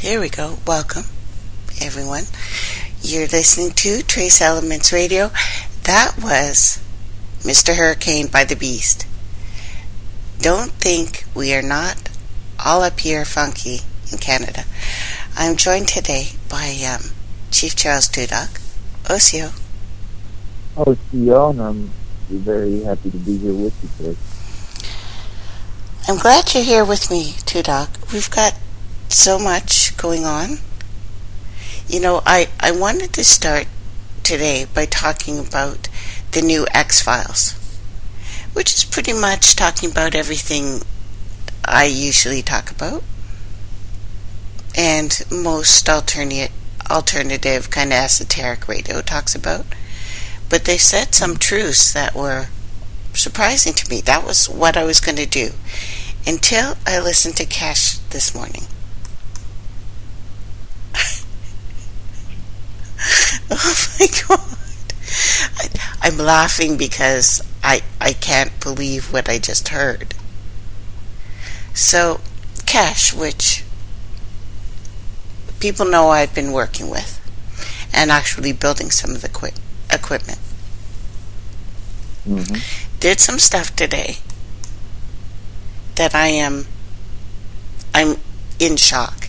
Here we go. Welcome, everyone. You're listening to Trace Elements Radio. That was Mr. Hurricane by the Beast. Don't think we are not all up here funky in Canada. I'm joined today by Chief Charles Twodog. Osio. Osio, and I'm very happy to be here with you today. I'm glad you're here with me, Twodog. We've got so much going on. You know, I wanted to start today by talking about the new X-Files, which is pretty much talking about everything I usually talk about and most alternative kind of esoteric radio talks about. But they said some truths that were surprising to me. That was what I was going to do until I listened to Cash this morning. Oh my God. I'm laughing because I can't believe what I just heard. So, Cash, which people know I've been working with and actually building some of the equipment, did some stuff today that I'm in shock.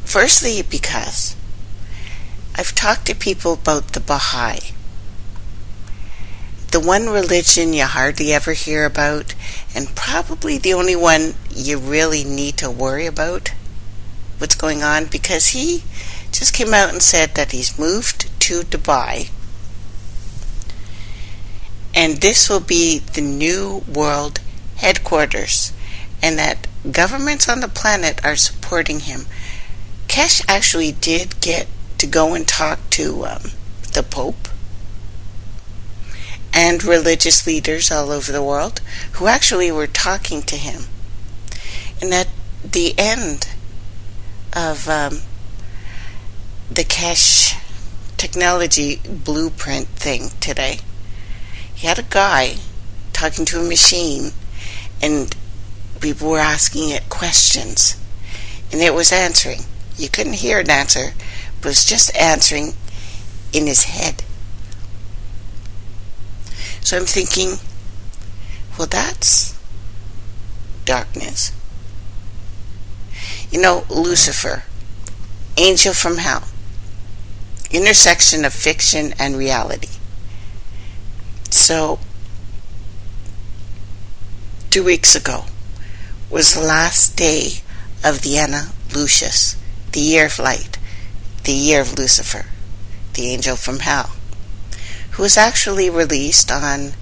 Firstly, because I've talked to people about the Baha'i, the one religion you hardly ever hear about, and probably the only one you really need to worry about what's going on, because he just came out and said that he's moved to Dubai, and this will be the new world headquarters, and that governments on the planet are supporting him. Kesh actually did get to go and talk to the Pope and religious leaders all over the world who actually were talking to him. And at the end of the Kesh technology blueprint thing today, he had a guy talking to a machine, and people were asking it questions, and it was answering. You couldn't hear an answer, but it was just answering in his head. So I'm thinking, well, that's darkness. You know, Lucifer, angel from hell, intersection of fiction and reality. So 2 weeks ago was the last day of the Anna Lucius, the year of light, the year of Lucifer, the angel from hell, who was actually released on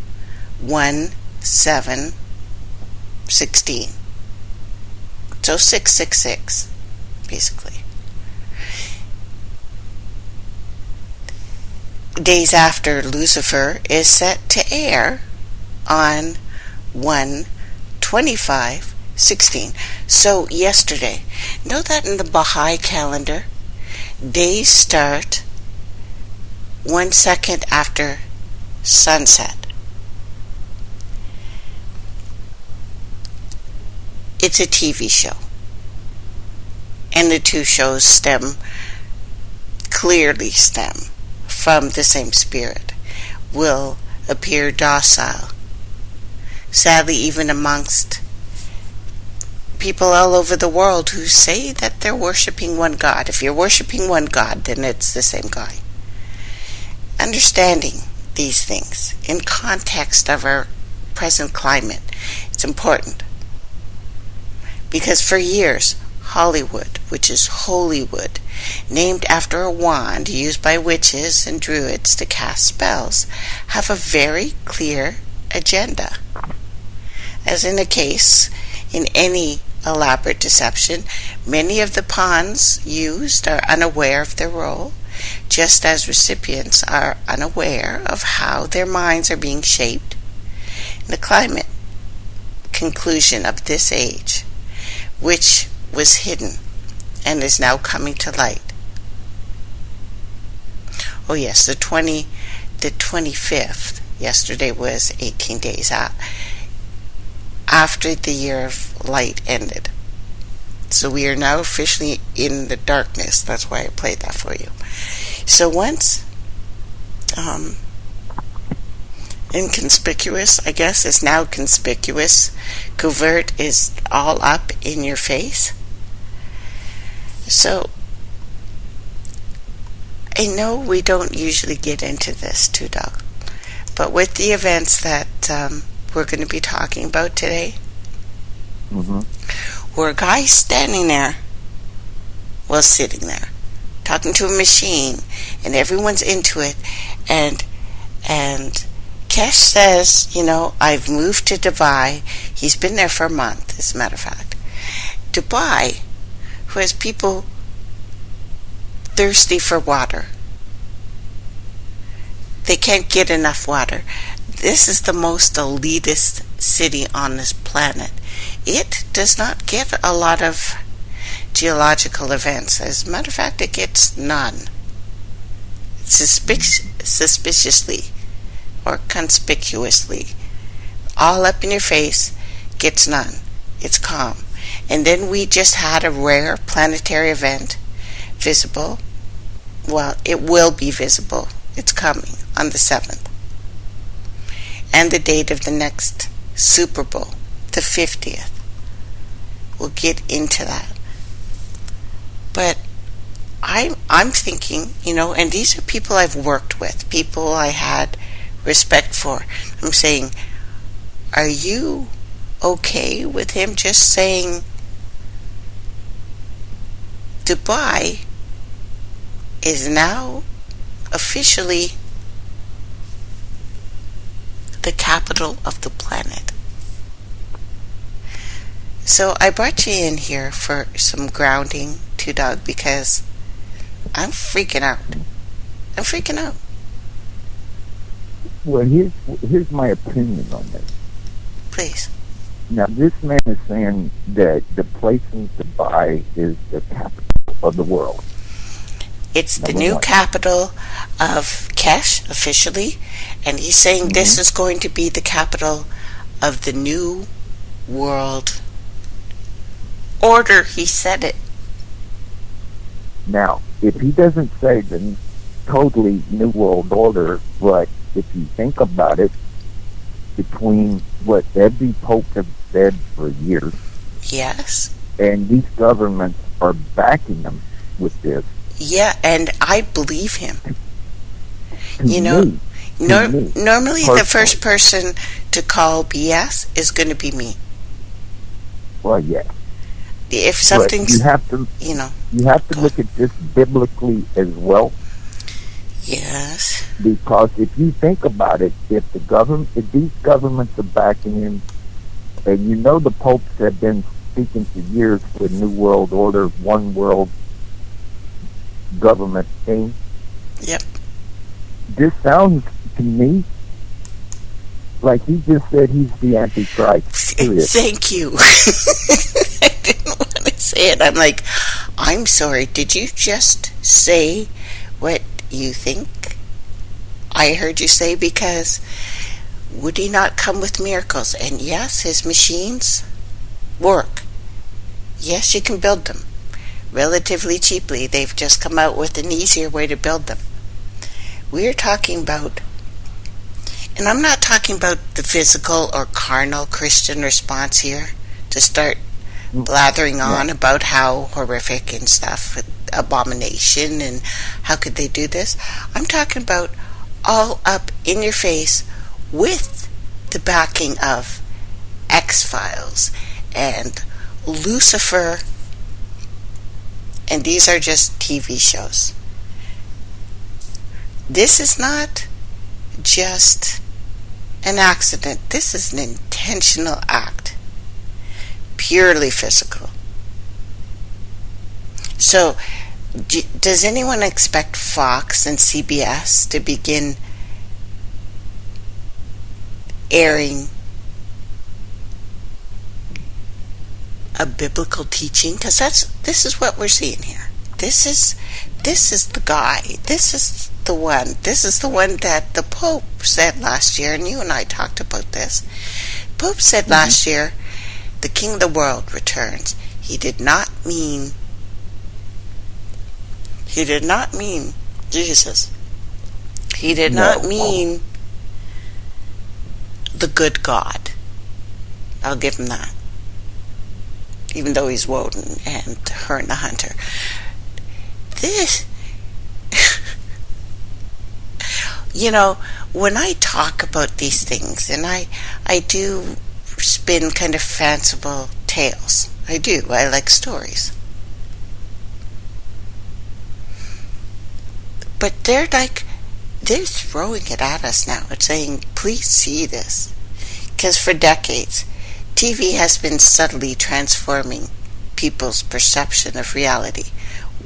1/7/16. So 666, basically. Days after Lucifer is set to air on 1/25/16. So yesterday. Know that in the Baha'i calendar, days start 1 second after sunset. It's a TV show, and the two shows clearly stem from the same spirit, will appear docile. Sadly, even amongst people all over the world who say that they're worshiping one God. If you're worshiping one God, then it's the same guy. Understanding these things in context of our present climate, it's important. Because for years, Hollywood, which is Holywood, named after a wand used by witches and druids to cast spells, have a very clear agenda. As in a case, in any elaborate deception, many of the pawns used are unaware of their role, just as recipients are unaware of how their minds are being shaped. In the climate conclusion of this age, which was hidden and is now coming to light. Oh yes, the 25th, yesterday was 18 days out after the year of light ended. So we are now officially in the darkness. That's why I played that for you. So once inconspicuous, I guess, is now conspicuous. Covert is all up in your face. So I know we don't usually get into this, Twodog, but with the events that we're going to be talking about today, where a guy's standing there, well, sitting there, talking to a machine, and everyone's into it, and Kesh says, I've moved to Dubai. He's been there for a month, as a matter of fact. Dubai, who has people thirsty for water. They can't get enough water. This is the most elitist city on this planet. It does not get a lot of geological events. As a matter of fact, it gets none. Suspiciously or conspicuously. All up in your face, gets none. It's calm. And then we just had a rare planetary event visible. Well, it will be visible. It's coming on the 7th. And the date of the next Super Bowl, the 50th. We'll get into that. But I'm thinking, and these are people I've worked with, people I had respect for. I'm saying, are you okay with him just saying Dubai is now officially the capital of the planet? So I brought you in here for some grounding, Twodog, because I'm freaking out. Well, here's my opinion on this. Please. Now, this man is saying that the place in Dubai is the capital of the world. It's the new capital of Kesh, officially, and he's saying this is going to be the capital of the new world order. He said it. Now, if he doesn't say the totally new world order, but if you think about it, between what every pope has said for years, yes, and these governments are backing them with this. Yeah, and I believe him. Normally the first person to call BS is going to be me. Well, yeah. If something's, you have to look at this biblically as well. Yes. Because if you think about it, if these governments are backing him, and the popes have been speaking for years for a new world order, one world government thing. Yep. This sounds to me like he just said he's the Antichrist. Period. Thank you. I didn't want to say it. I'm like, I'm sorry, did you just say what you think I heard you say? Because would he not come with miracles? And yes, his machines work. Yes, you can build them relatively cheaply. They've just come out with an easier way to build them. We're talking about, and I'm not talking about the physical or carnal Christian response here to start blathering on about how horrific and stuff, abomination, and how could they do this. I'm talking about all up in your face with the backing of X-Files and Lucifer, and these are just TV shows. This is not just an accident. This is an intentional act, purely physical. So, does anyone expect Fox and CBS to begin airing a biblical teaching? Because this is what we're seeing here. This is the guy. This is the one. This is the one that the Pope said last year, and you and I talked about this. Pope said last year, the King of the world returns. He did not mean Jesus. He did not mean the good God. I'll give him that. Even though he's Woden and Her and the Hunter. This, when I talk about these things, and I do spin kind of fanciful tales. I do. I like stories. But they're throwing it at us now. It's saying, please see this. Because for decades, TV has been subtly transforming people's perception of reality.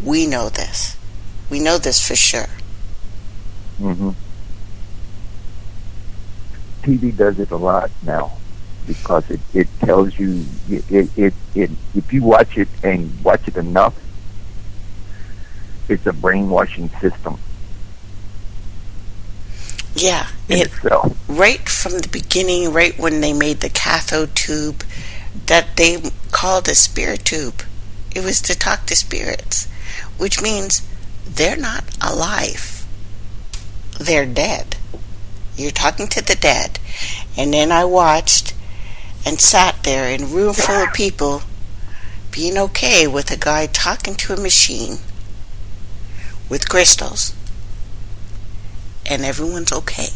We know this. We know this for sure. Mm-hmm. TV does it a lot now because it tells you, if you watch it and watch it enough, it's a brainwashing system. Yeah, right from the beginning, right when they made the cathode tube that they called a spirit tube, it was to talk to spirits, which means they're not alive. They're dead. You're talking to the dead. And then I watched and sat there in a room full of people being okay with a guy talking to a machine with crystals. And everyone's okay.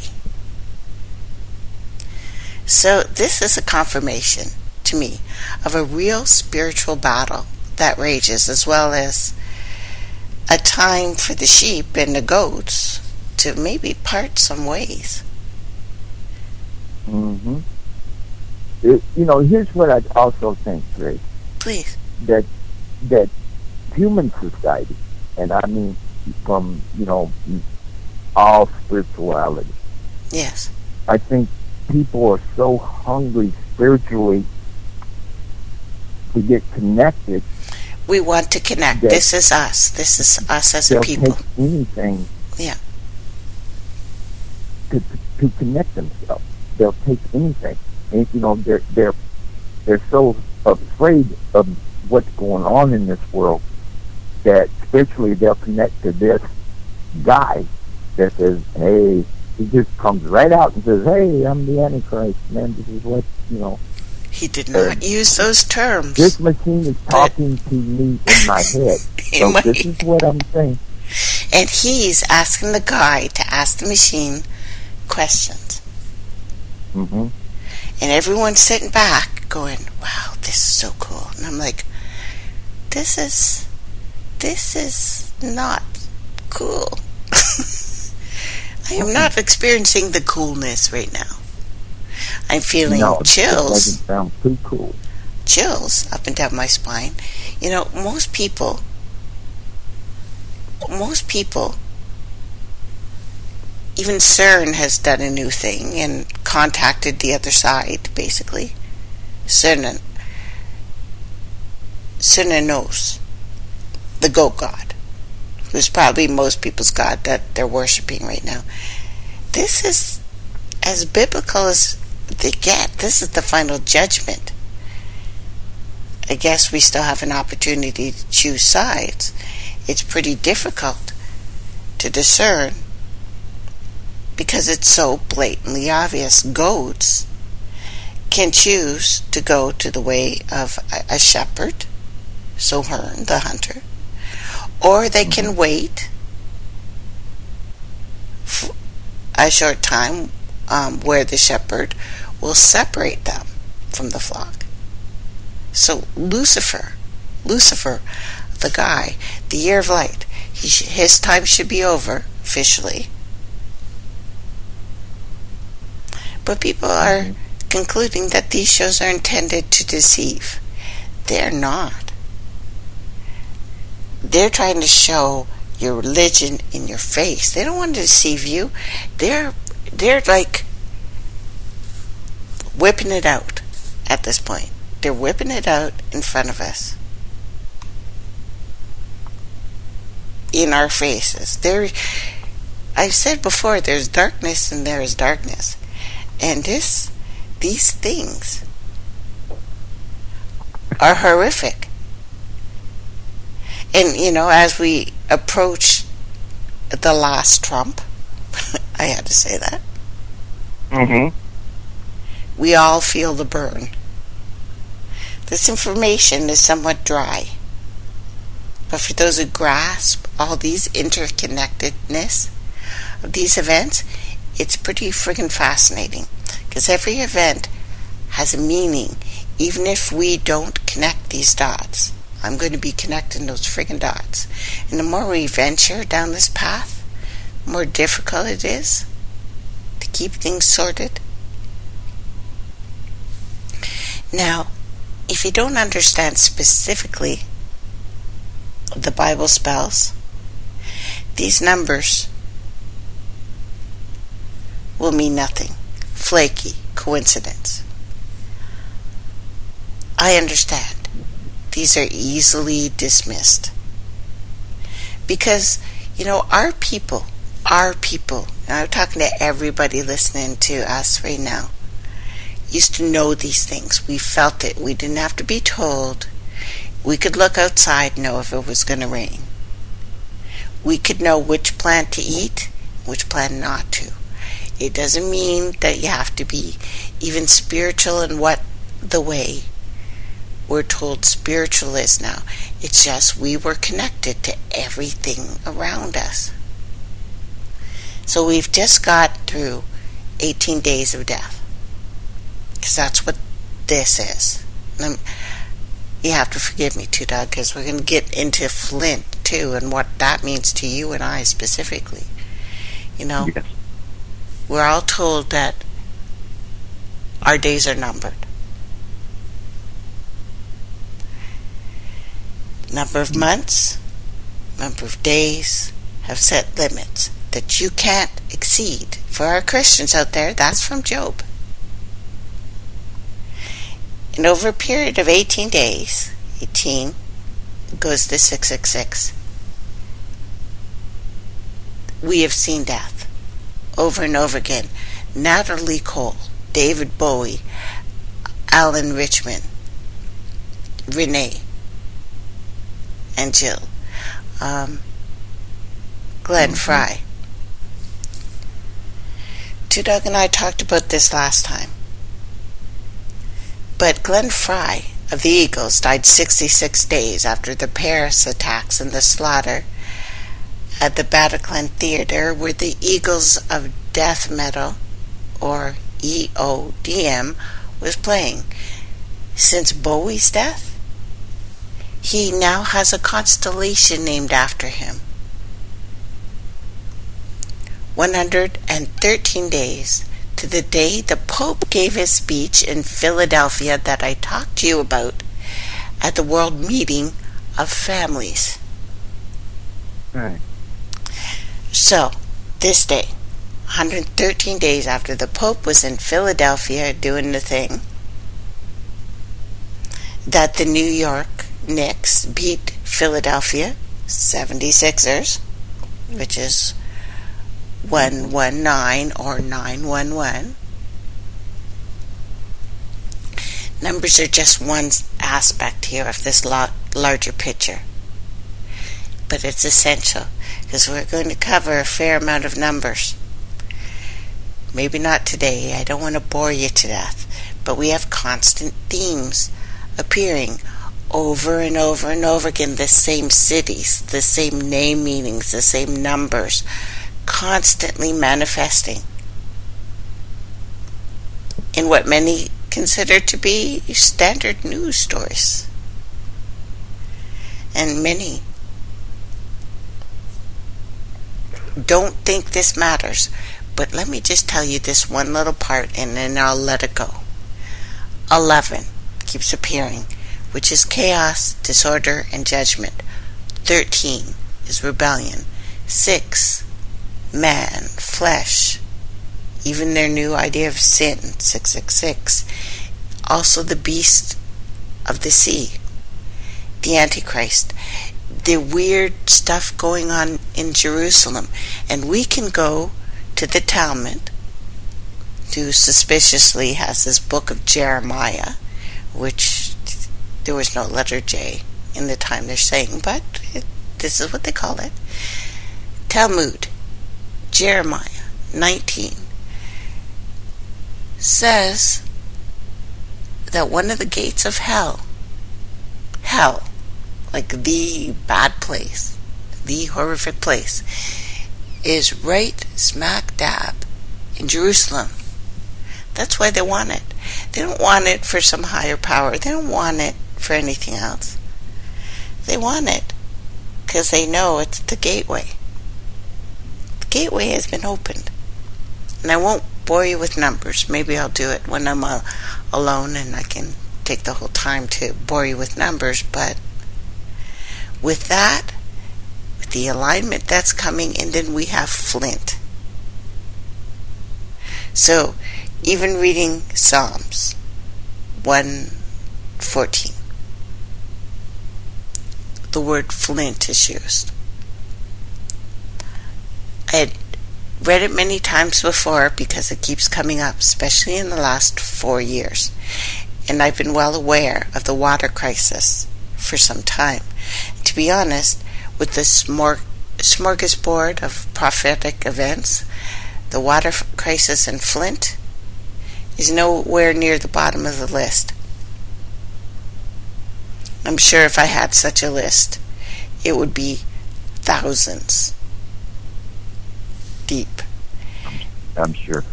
So this is a confirmation to me of a real spiritual battle that rages, as well as a time for the sheep and the goats to maybe part some ways. Mm-hmm. Here's what I also think, Grace. Please. That human society, and I mean from, all spirituality. Yes. I think people are so hungry spiritually to get connected. We want to connect. This is us. This is us as a people. They'll take anything. Yeah. To connect themselves. They'll take anything. And they're so afraid of what's going on in this world that spiritually they'll connect to this guy that says, hey, he just comes right out and says, hey, I'm the Antichrist, man, this is what, He did not use those terms. This machine is talking to me in my head. So this is what I'm saying. And he's asking the guy to ask the machine questions. Mm-hmm. And everyone's sitting back going, wow, this is so cool. And I'm like, this is not cool. I am not experiencing the coolness right now. I'm feeling chills. That doesn't sound too cool. Chills up and down my spine. Most people, even CERN has done a new thing and contacted the other side, basically. CERN knows the goat god, who's probably most people's god that they're worshiping right now. This is as biblical as they get. This is the final judgment. I guess we still have an opportunity to choose sides. It's pretty difficult to discern because it's so blatantly obvious. Goats can choose to go to the way of a shepherd, so Hern, the hunter, or they can wait for a short time where the shepherd will separate them from the flock. So Lucifer, the guy, the year of light, his time should be over officially. But people are concluding that these shows are intended to deceive. They're not. They're trying to show your religion in your face. They don't want to deceive you. They're like whipping it out at this point. They're whipping it out in front of us. In our faces. I've said before, there's darkness and there is darkness. And these things are horrific. And, as we approach the last Trump, I had to say that, we all feel the burn. This information is somewhat dry. But for those who grasp all these interconnectedness of these events, it's pretty friggin' fascinating. Because every event has a meaning, even if we don't connect these dots. I'm going to be connecting those friggin' dots. And the more we venture down this path, the more difficult it is to keep things sorted. Now, if you don't understand specifically the Bible spells, these numbers will mean nothing. Flaky coincidence. I understand. These are easily dismissed. Because, our people, and I'm talking to everybody listening to us right now, used to know these things. We felt it. We didn't have to be told. We could look outside and know if it was going to rain. We could know which plant to eat, which plant not to. It doesn't mean that you have to be even spiritual in what the way we're told spiritual is now. It's just we were connected to everything around us. So we've just got through 18 days of death. Because that's what this is. You have to forgive me, Twodog, because we're going to get into Flint, too, and what that means to you and I specifically. Yes. We're all told that our days are numbered. Number of months, number of days have set limits that you can't exceed. For our Christians out there, that's from Job. And over a period of 18 days, 18 goes to 666, we have seen death over and over again. Natalie Cole, David Bowie, Alan Richmond, Renee, and Jill, Glenn Fry. Twodog and I talked about this last time. But Glenn Fry of the Eagles died 66 days after the Paris attacks and the slaughter at the Bataclan Theater, where the Eagles of Death Metal, or EODM, was playing. Since Bowie's death, he now has a constellation named after him. 113 days to the day the Pope gave his speech in Philadelphia that I talked to you about at the World Meeting of Families. Right. So, this day, 113 days after the Pope was in Philadelphia doing the thing, that the New York Knicks beat Philadelphia 76ers, which is 119 or 911. Numbers are just one aspect here of this larger picture. But it's essential, because we're going to cover a fair amount of numbers. Maybe not today, I don't want to bore you to death, but we have constant themes appearing over and over and over again, the same cities, the same name meanings, the same numbers, constantly manifesting in what many consider to be standard news stories. And many don't think this matters, but let me just tell you this one little part and then I'll let it go. 11 keeps appearing, which is chaos, disorder, and judgment. 13 is rebellion. 6, man, flesh, even their new idea of sin, 666. Also the beast of the sea, the Antichrist, the weird stuff going on in Jerusalem. And we can go to the Talmud, who suspiciously has this book of Jeremiah, which there was no letter J in the time they're saying, but this is what they call it. Talmud, Jeremiah 19, says that one of the gates of hell, like the bad place, the horrific place, is right smack dab in Jerusalem. That's why they want it. They don't want it for some higher power. They don't want it for anything else. They want it because they know it's the gateway. The gateway has been opened. And I won't bore you with numbers. Maybe I'll do it when I'm alone and I can take the whole time to bore you with numbers. But with that, with the alignment that's coming, and then we have Flint. So, even reading Psalms 114, the word flint is used. I had read it many times before because it keeps coming up, especially in the last 4 years. And I've been well aware of the water crisis for some time. To be honest, with the smorgasbord of prophetic events, the water crisis in Flint is nowhere near the bottom of the list. I'm sure if I had such a list, it would be thousands deep. I'm sure.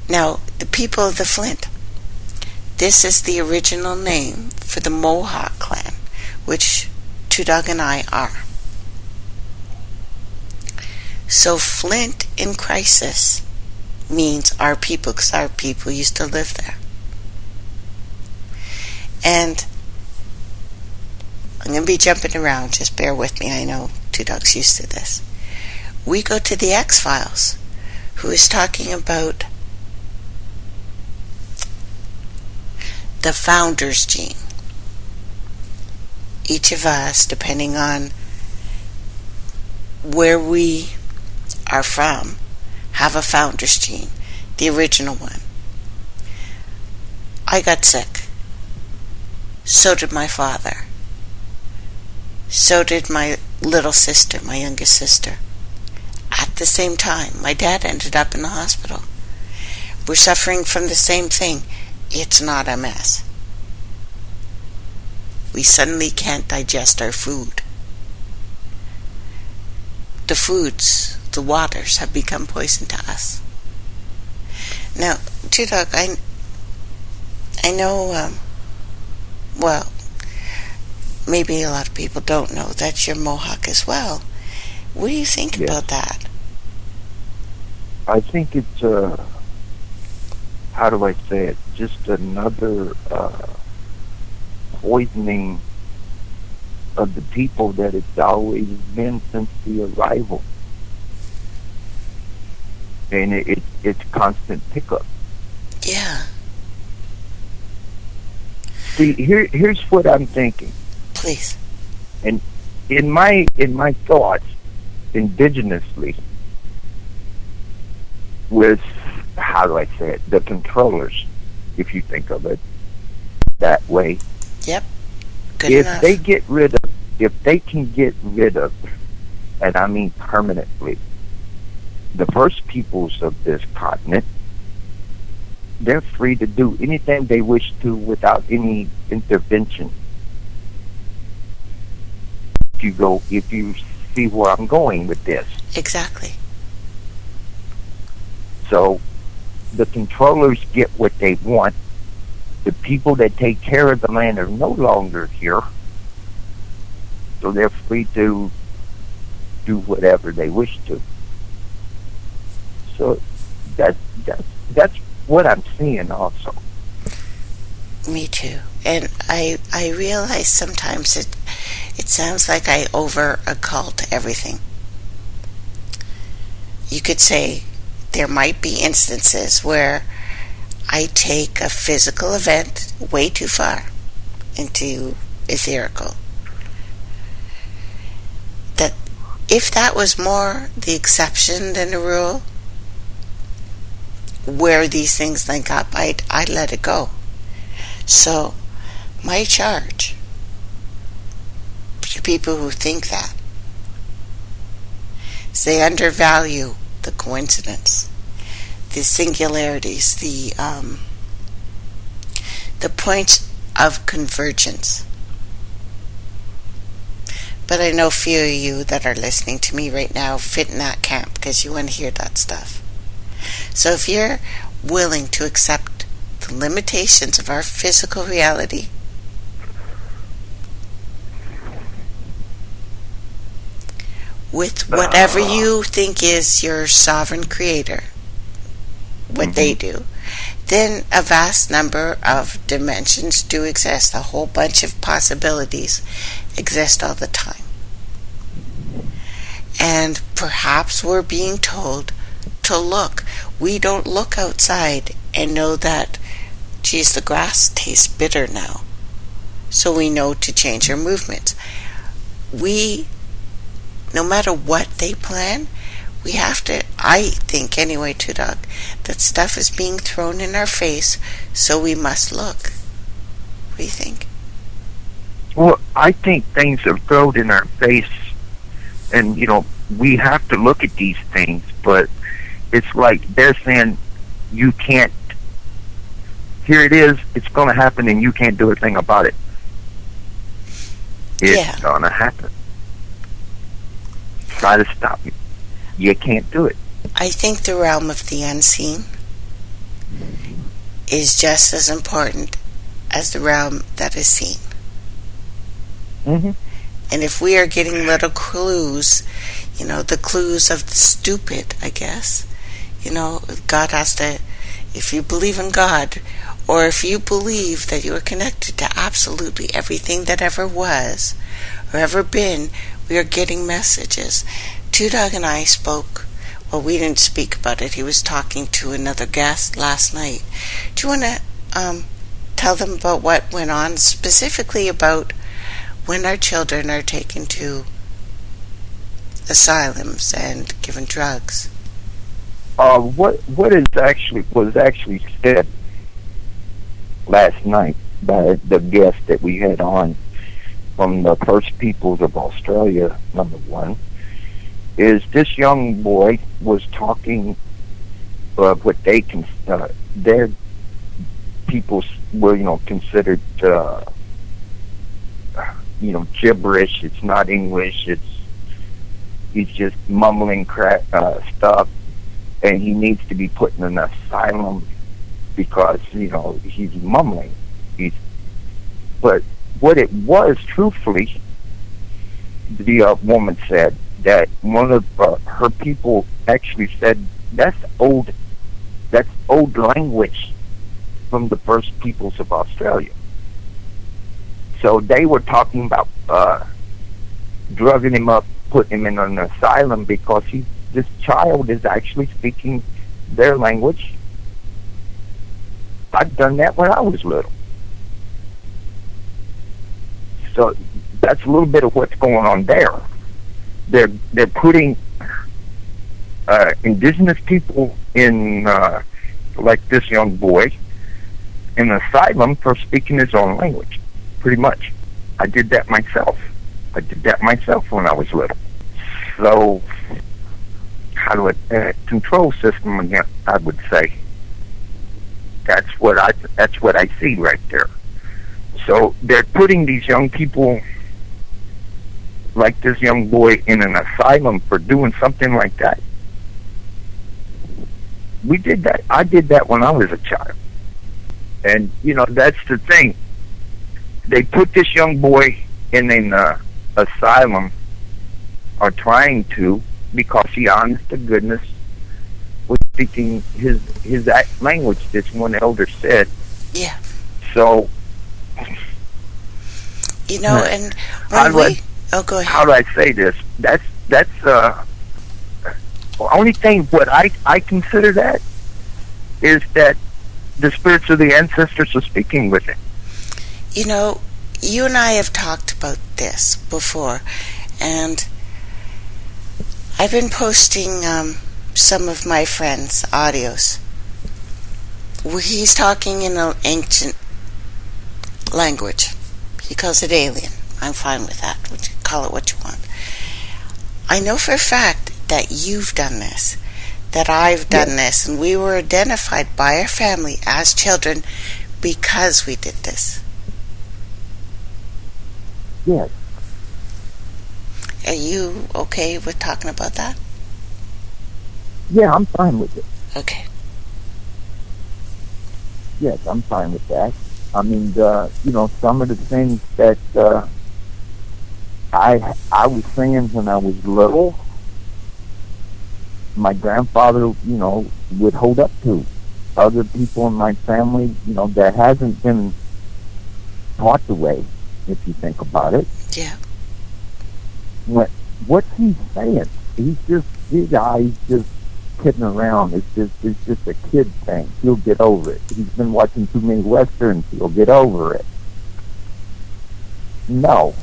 Now, the people of the Flint, this is the original name for the Mohawk clan, which Twodog and I are. So Flint in crisis means our people, because our people used to live there. And I'm going to be jumping around, just bear with me. I know Twodog's used to this. We go to the X-Files, who is talking about the founder's gene. Each of us, depending on where we are from, have a founder's gene, the original one. I got sick. So did my father. So did my little sister, my youngest sister. At the same time, my dad ended up in the hospital. We're suffering from the same thing. It's not MS. We suddenly can't digest our food. The foods, the waters have become poison to us. Now, Twodog, I know, well, maybe a lot of people don't know that you're Mohawk as well. What do you think about that? I think it's, how do I say it, just another poisoning of the people that it's always been since the arrival. And it's constant pickup. Yeah. See, here's what I'm thinking. Please. And in my thoughts, indigenously, with, how do I say it, the controllers, if you think of it that way. Yep. Good if enough. If they can get rid of, and I mean permanently, the first peoples of this continent, they're free to do anything they wish to without any intervention. If you see where I'm going with this. Exactly. So the controllers get what they want. The people that take care of the land are no longer here. So they're free to do whatever they wish to. So that's what I'm seeing also. Me too. And I realize sometimes it sounds like I over occult everything. You could say there might be instances where I take a physical event way too far into etherical. That if that was more the exception than the rule, where these things link up, I'd let it go. So my charge to people who think that. So they undervalue the coincidence, the singularities, the points of convergence. But I know few of you that are listening to me right now fit in that camp because you want to hear that stuff. So if you're willing to accept the limitations of our physical reality, with whatever you think is your sovereign creator, what they do, then a vast number of dimensions do exist. A whole bunch of possibilities exist all the time. And perhaps we're being told to look. We don't look outside and know that, geez, the grass tastes bitter now. So we know to change our movements. No matter what they plan, we have to, I think anyway, Twodog, that stuff is being thrown in our face, so we must look. What do you think? Well, I think things are thrown in our face, and, we have to look at these things, but it's like they're saying, you can't, here it is, it's going to happen, and you can't do a thing about it. It's going to happen. Try to stop me. You can't do it. I think the realm of the unseen is just as important as the realm that is seen. Mm-hmm. And if we are getting little clues, the clues of the stupid, I guess, God has to, if you believe in God, or if you believe that you are connected to absolutely everything that ever was or ever been, we are getting messages. Twodog and I spoke. Well, we didn't speak about it. He was talking to another guest last night. Do you want to tell them about what went on, specifically about when our children are taken to asylums and given drugs? What was actually said last night by the guest that we had on from the First Peoples of Australia, number one, is this young boy was talking of what they their peoples were, considered, gibberish. It's not English. He's just mumbling stuff, and he needs to be put in an asylum because he's mumbling. But what it was, truthfully, the woman said that one of her people actually said that's old language from the First Peoples of Australia. So they were talking about drugging him up, putting him in an asylum because this child is actually speaking their language. I've done that when I was little. So that's a little bit of what's going on there. They're putting indigenous people in, like this young boy, in an asylum for speaking his own language, pretty much. I did that myself when I was little. So, how do control system again? I would say that's what I see right there. So they're putting these young people, like this young boy, in an asylum for doing something like that. We did that. I did that when I was a child. And, that's the thing. They put this young boy in an asylum, or trying to, because he, honest to goodness, was speaking his language, this one elder said. Yeah. So, and when go ahead. How do I say this? That's the only thing. What I consider that is that the spirits of the ancestors are speaking with it. You and I have talked about this before, and I've been posting some of my friends' audios where he's talking in an ancient language. He calls it alien. I'm fine with that. call it what you want. I know for a fact that you've done this, that I've done this, and we were identified by our family as children because we did this. Yes. Are you okay with talking about that? Yeah, I'm fine with it. Okay. Yes, I'm fine with that. I mean, some of the things that I was saying when I was little, my grandfather, would hold up to. Other people in my family, that hasn't been taught the way, if you think about it. Yeah. What's he saying? He's just kidding around. It's just a kid thing. He'll get over it. He's been watching too many westerns. He'll get over it. No.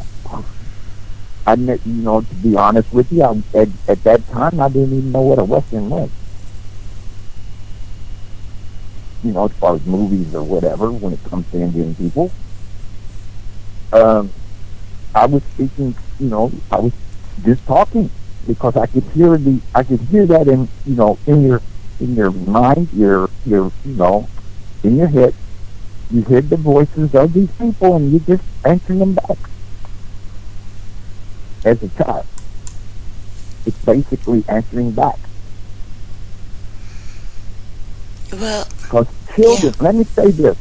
To be honest with you, at that time, I didn't even know what a western was. As far as movies or whatever, when it comes to Indian people. I was speaking, I was just talking because I could hear that in your mind, in your head. You hear the voices of these people and you just answer them back. As a child, it's basically answering back. Well, because children, let me say this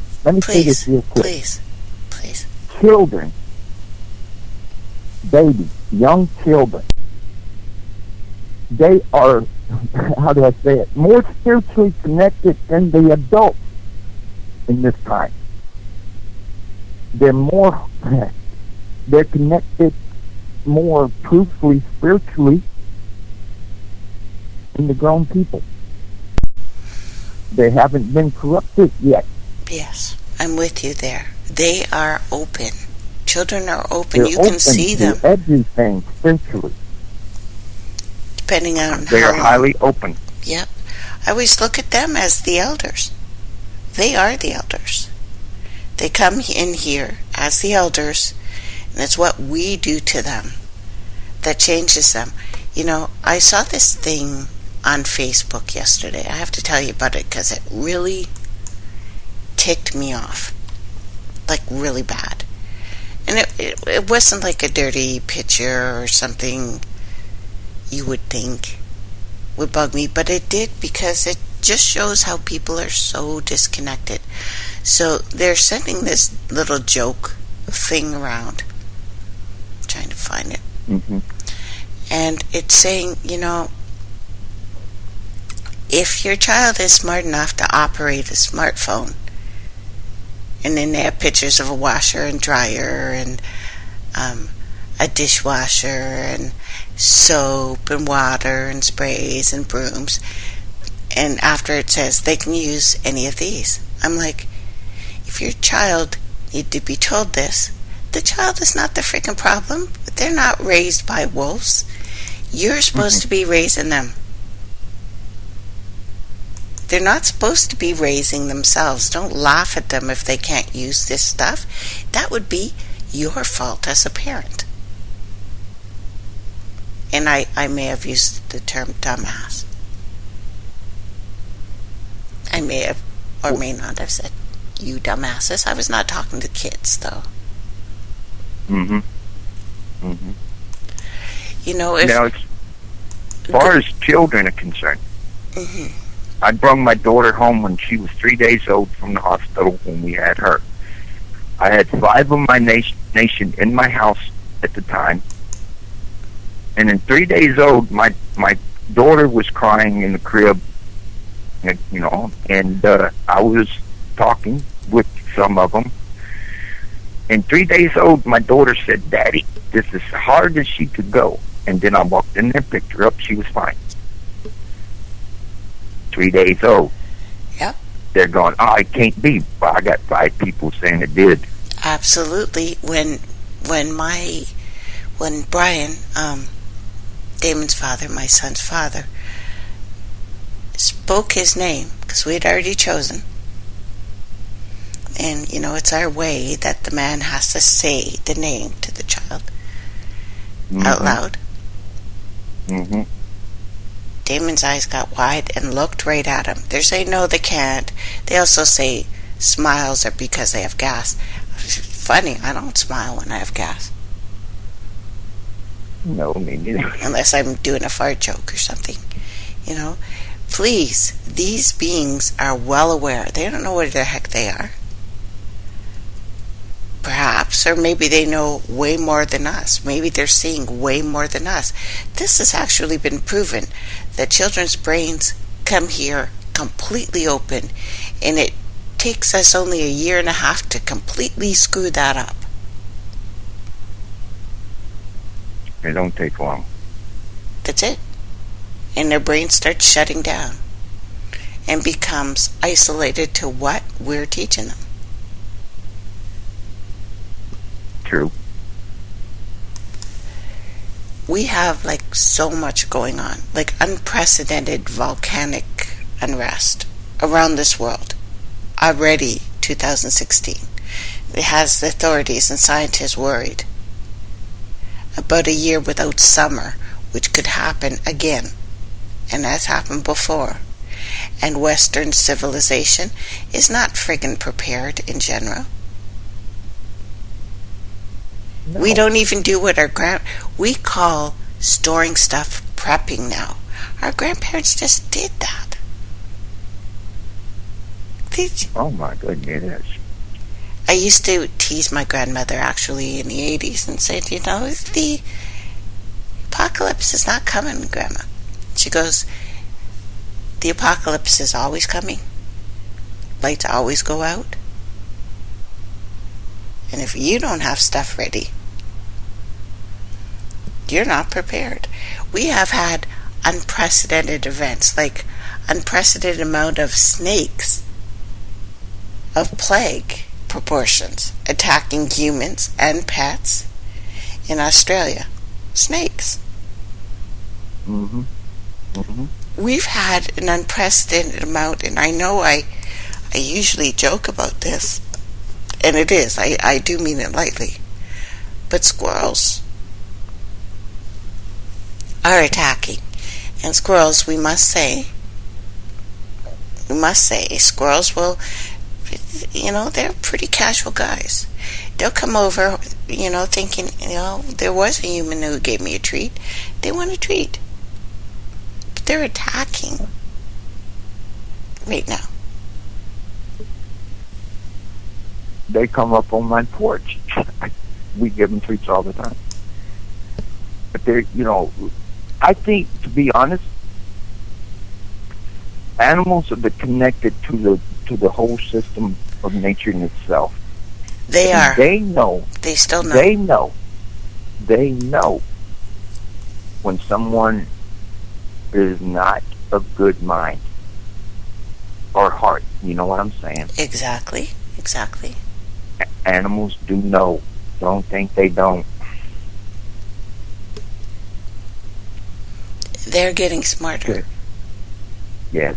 real quick. Please. Children, babies, young children, they are, how do I say it, more spiritually connected than the adults in this time. They're connected more truthfully, spiritually, than the grown people. They haven't been corrupted yet. Yes, I'm with you there. They are open. Children are open. They're you open can see them. To everything spiritually. Depending on they are highly open. Yep. I always look at them as the elders. They are the elders. They come in here as the elders, and it's what we do to them that changes them. I saw this thing on Facebook yesterday. I have to tell you about it because it really ticked me off. Like, really bad. And it wasn't like a dirty picture or something you would think would bug me, but it did because it just shows how people are so disconnected. So they're sending this little joke thing around. I'm trying to find it. Mm-hmm. And it's saying, if your child is smart enough to operate a smartphone, and then they have pictures of a washer and dryer and a dishwasher and soap and water and sprays and brooms, and after it says they can use any of these. I'm like, if your child need to be told this, the child is not the freaking problem. They're not raised by wolves. You're supposed to be raising them. They're not supposed to be raising themselves. Don't laugh at them if they can't use this stuff. That would be your fault as a parent. And I may have used the term dumbass. I may have or may not have said, you dumbasses. I was not talking to kids, though. Mm-hmm. Mm-hmm. If... Now, as far as children are concerned, mm-hmm. I brought my daughter home when she was 3 days old from the hospital when we had her. I had 5 of my nation in my house at the time. And in 3 days old, my daughter was crying in the crib, and I was talking with some of them. And 3 days old, my daughter said, "Daddy, this is as hard as she could go." And then I walked in there, picked her up, she was fine. 3 days old. Yep. They're going, "Oh, it can't be." Well, I got 5 people saying it did. Absolutely. When Brian, Damon's father, my son's father, spoke his name, because we had already chosen, and it's our way that the man has to say the name to the child. out loud. Mm-hmm. Damon's eyes got wide and looked right at him. They're saying no, they can't. They also say smiles are because they have gas. Funny, I don't smile when I have gas. No, me neither. Unless I'm doing a fart joke or something. You know? Please, these beings are well aware. They don't know what the heck they are. Perhaps, or maybe they know way more than us. Maybe they're seeing way more than us. This has actually been proven that children's brains come here completely open, and it takes us only a year and a half to completely screw that up. It don't take long. That's it. And their brain starts shutting down and becomes isolated to what we're teaching them. True. We have like so much going on, like unprecedented volcanic unrest around this world. Already 2016. It has the authorities and scientists worried about a year without summer, which could happen again. And that's happened before. And Western civilization is not friggin' prepared in general. No. We don't even do what we call storing stuff prepping now. Our grandparents just did that. Oh my goodness. I used to tease my grandmother actually in the 80s and say, you know, the apocalypse is not coming, Grandma. She goes, the apocalypse is always coming. Lights always go out. And if you don't have stuff ready, you're not prepared. We have had unprecedented events, like unprecedented amount of snakes of plague proportions attacking humans and pets in Australia. Snakes. Mm-hmm. Mm-hmm. We've had an unprecedented amount, and I know I usually joke about this, and it is, I do mean it lightly, but squirrels are attacking. And squirrels, we must say, squirrels will, you know, they're pretty casual guys. They'll come over, you know, thinking, you know, there was a human who gave me a treat. They want a treat. But they're attacking right now. They come up on my porch. We give them treats all the time. But they're, you know, I think, to be honest, animals are connected to the whole system of nature in itself. They and are. They know. They still know. They know when someone is not of good mind or heart. You know what I'm saying? Exactly. Animals do know. Don't think they don't. They're getting smarter. Yes.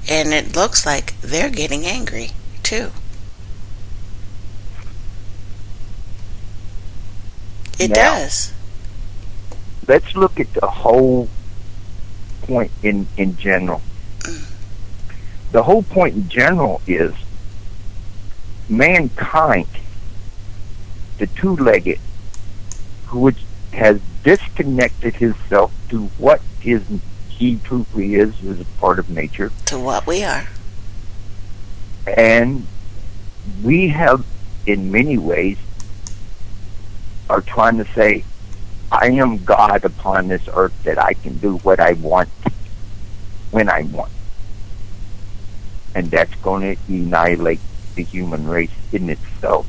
And it looks like they're getting angry, too. It now, does. Let's look at the whole point in general. The whole point in general is mankind, the two-legged, who has disconnected himself to what he truly is a part of nature. To what we are. And we have, in many ways, are trying to say, I am God upon this earth, that I can do what I want when I want. And that's going to annihilate the human race in itself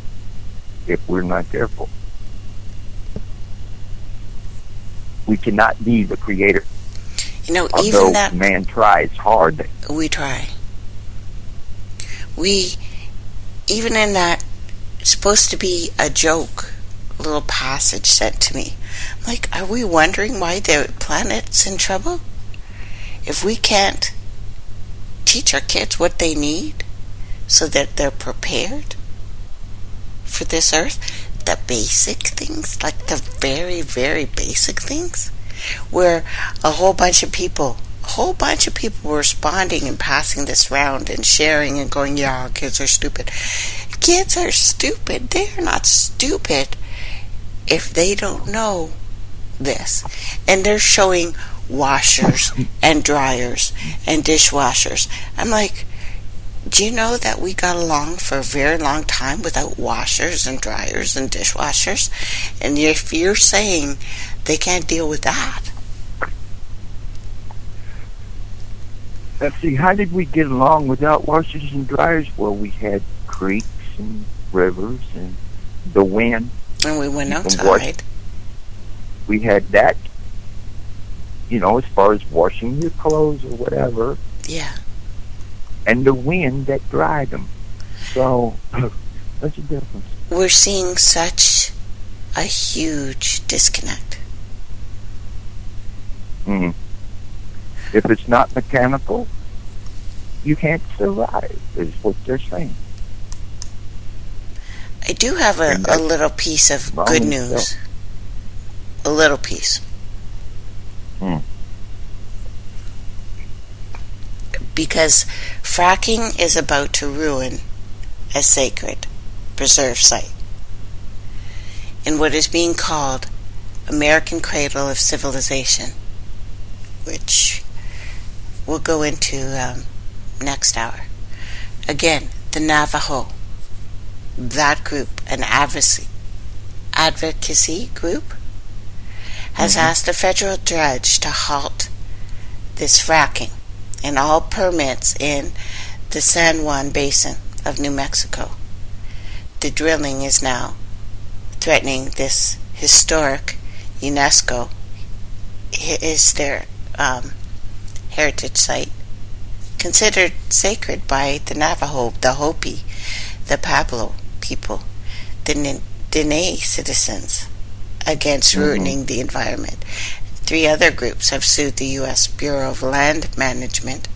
if we're not careful. We cannot be the creator. You know, although even that man tries hard. We try. Even in that, it's supposed to be a joke, little passage sent to me. I'm like, are we wondering why the planet's in trouble? If we can't teach our kids what they need so that they're prepared for this earth, the basic things, like the very, very basic things, where a whole bunch of people were responding and passing this around and sharing and going, yeah, kids are stupid. Kids are stupid. They're not stupid if they don't know this. And they're showing washers and dryers and dishwashers. I'm like, do you know that we got along for a very long time without washers and dryers and dishwashers? And if you're saying they can't deal with that. Let's see, how did we get along without washers and dryers? Well, we had creeks and rivers and the wind. And we went outside. We had that, as far as washing your clothes or whatever. Yeah. And the wind that dried them. So, that's a difference. We're seeing such a huge disconnect. Mm-hmm. If it's not mechanical, you can't survive, is what they're saying. I do have a little piece of good news. A little piece. Because fracking is about to ruin a sacred, preserved site in what is being called American Cradle of Civilization, which we'll go into next hour. Again, the Navajo, that group, an advocacy group, has asked a federal judge to halt this fracking and all permits in the San Juan Basin of New Mexico. The drilling is now threatening this historic UNESCO heritage site, considered sacred by the Navajo, the Hopi, the Pueblo people, the Dene citizens, against ruining the environment. 3 other groups have sued the U.S. Bureau of Land Management,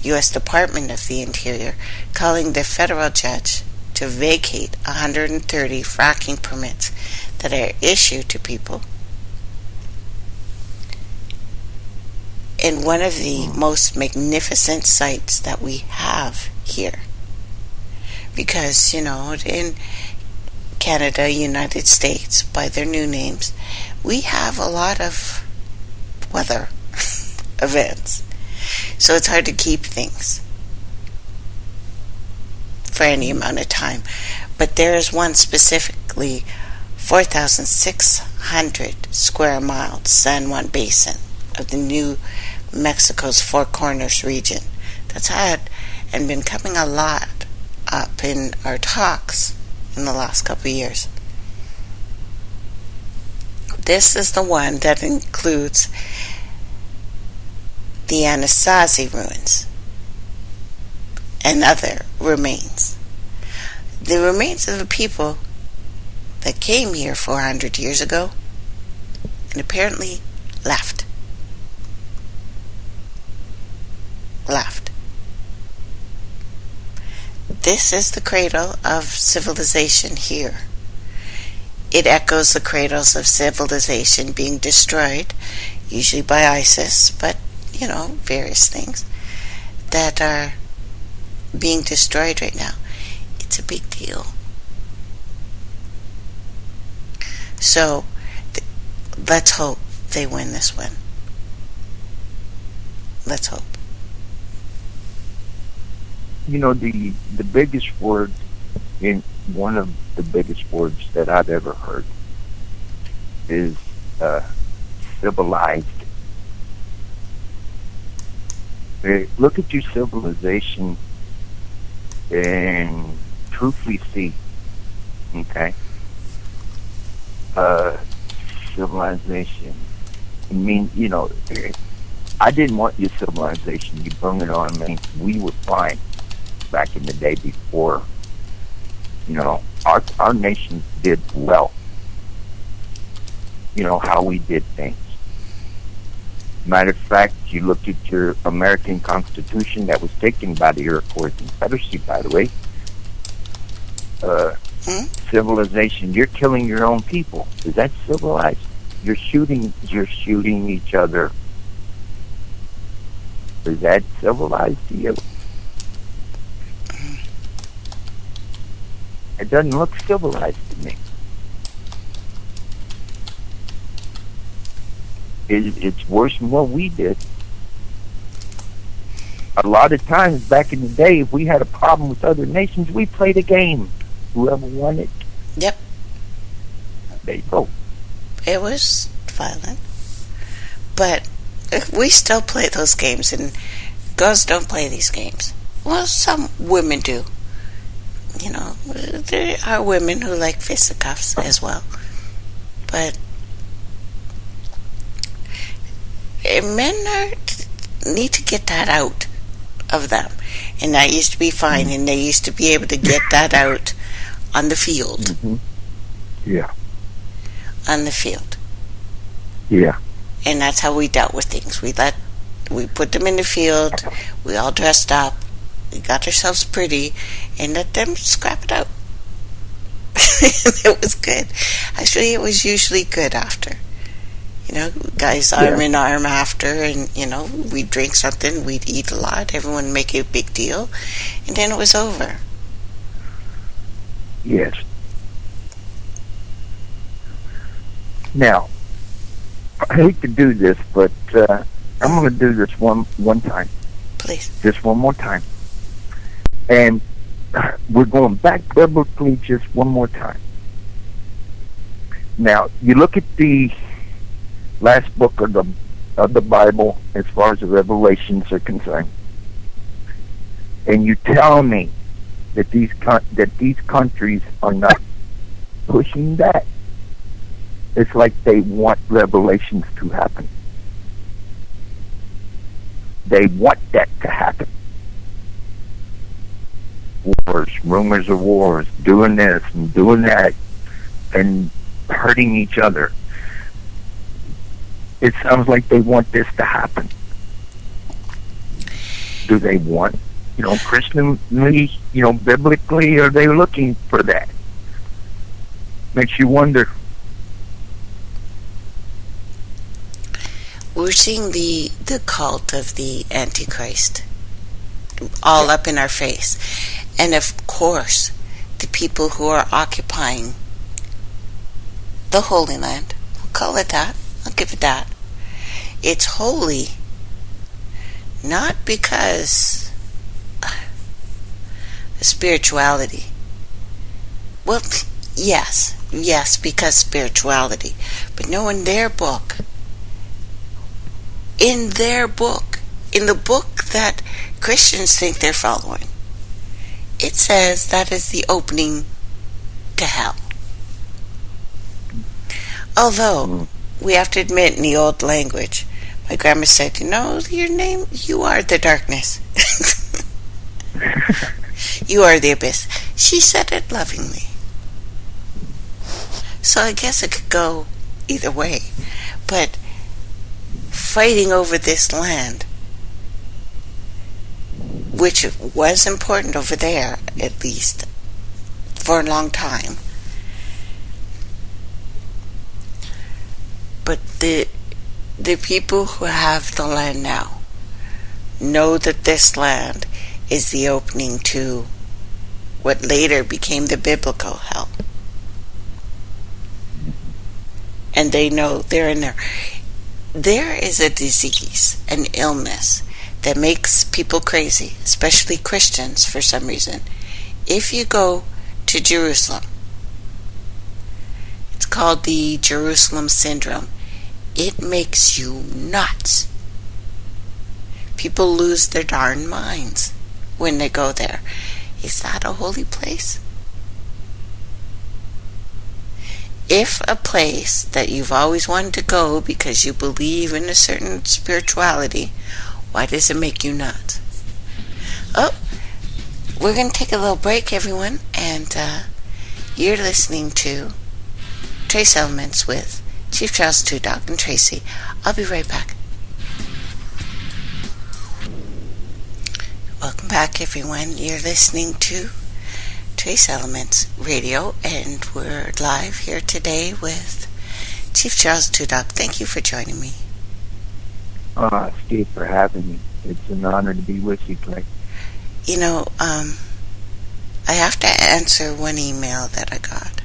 U.S. Department of the Interior, calling the federal judge to vacate 130 fracking permits that are issued to people in one of the most magnificent sites that we have here. Because, in Canada, United States, by their new names, we have a lot of weather events. So it's hard to keep things for any amount of time. But there is one specifically, 4,600 square miles, San Juan Basin of the New Mexico's Four Corners region, that's had and been coming a lot up in our talks in the last couple of years. This is the one that includes the Anasazi ruins and other remains. The remains of the people that came here 400 years ago and apparently left. This is the cradle of civilization here. It echoes the cradles of civilization being destroyed, usually by ISIS, but, various things that are being destroyed right now. It's a big deal. So, let's hope they win this one. Let's hope. The biggest word, in one of the biggest words that I've ever heard, is civilized. Look at your civilization and truthfully see, okay? Civilization. I mean, I didn't want your civilization. You bring it on me. We were fine back in the day before, our nation did well. How we did things. Matter of fact, you look at your American Constitution that was taken by the Iroquois Confederacy, by the way. Hmm? Civilization. You're killing your own people. Is that civilized? You're shooting each other. Is that civilized to you? It doesn't look civilized to me. It's worse than what we did. A lot of times back in the day, if we had a problem with other nations, we played a game. Whoever won it. Yep. There you go. It was violent. But we still play those games, and girls don't play these games. Well, some women do. You know, there are women who like fisticuffs as well. But men need to get that out of them. And that used to be fine, and they used to be able to get that out on the field. Mm-hmm. Yeah. On the field. Yeah. And that's how we dealt with things. We put them in the field, we all dressed up, we got ourselves pretty, and let them scrap it out. It was good. Actually, it was usually good after. You know, guys arm in arm after, and, you know, we'd drink something, we'd eat a lot, everyone would make it a big deal, and then it was over. Yes. Now, I hate to do this, but I'm going to do this one time. Please. Just one more time. And we're going back biblically just one more time. Now, you look at the last book of the Bible as far as the Revelations are concerned, and you tell me that these countries are not pushing that. It's like they want revelations to happen. They want that to happen. Wars, rumors of wars, doing this and doing that, and hurting each other. It sounds like they want this to happen. Do they want, Christianly, biblically, are they looking for that? Makes you wonder. We're seeing the cult of the Antichrist all up in our face. And of course, the people who are occupying the Holy Land, we'll call it that, I'll give it that. It's holy not because of spirituality. Well, yes, because spirituality. But no, in their book, in the book that Christians think they're following, it says that is the opening to hell. Although, we have to admit, in the old language, my grandma said, you are the darkness. You are the abyss. She said it lovingly. So I guess it could go either way. But fighting over this land, which was important over there, at least, for a long time. But the people who have the land now know that this land is the opening to what later became the biblical hell. And they know they're in there. There is a disease, an illness, that makes people crazy, especially Christians for some reason. If you go to Jerusalem, it's called the Jerusalem Syndrome. It makes you nuts. People lose their darn minds when they go there. Is that a holy place? If a place that you've always wanted to go because you believe in a certain spirituality, why does it make you nuts? Oh, we're going to take a little break, everyone, and you're listening to Trace Elements with Chief Charles Twodog and Tracey. I'll be right back. Welcome back, everyone. You're listening to Trace Elements Radio, and we're live here today with Chief Charles Twodog. Thank you for joining me. Steve, for having me. It's an honor to be with you, Clay. You know, I have to answer one email that I got.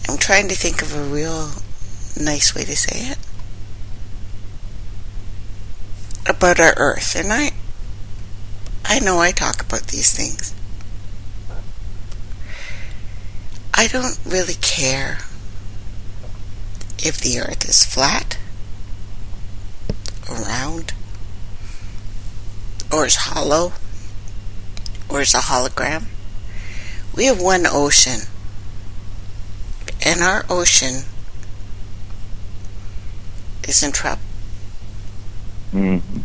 I'm trying to think of a real nice way to say it. About our Earth, and I know I talk about these things. I don't really care if the Earth is flat, or round, or is hollow, or is a hologram. We have one ocean, and our ocean is in trouble. Mm-hmm.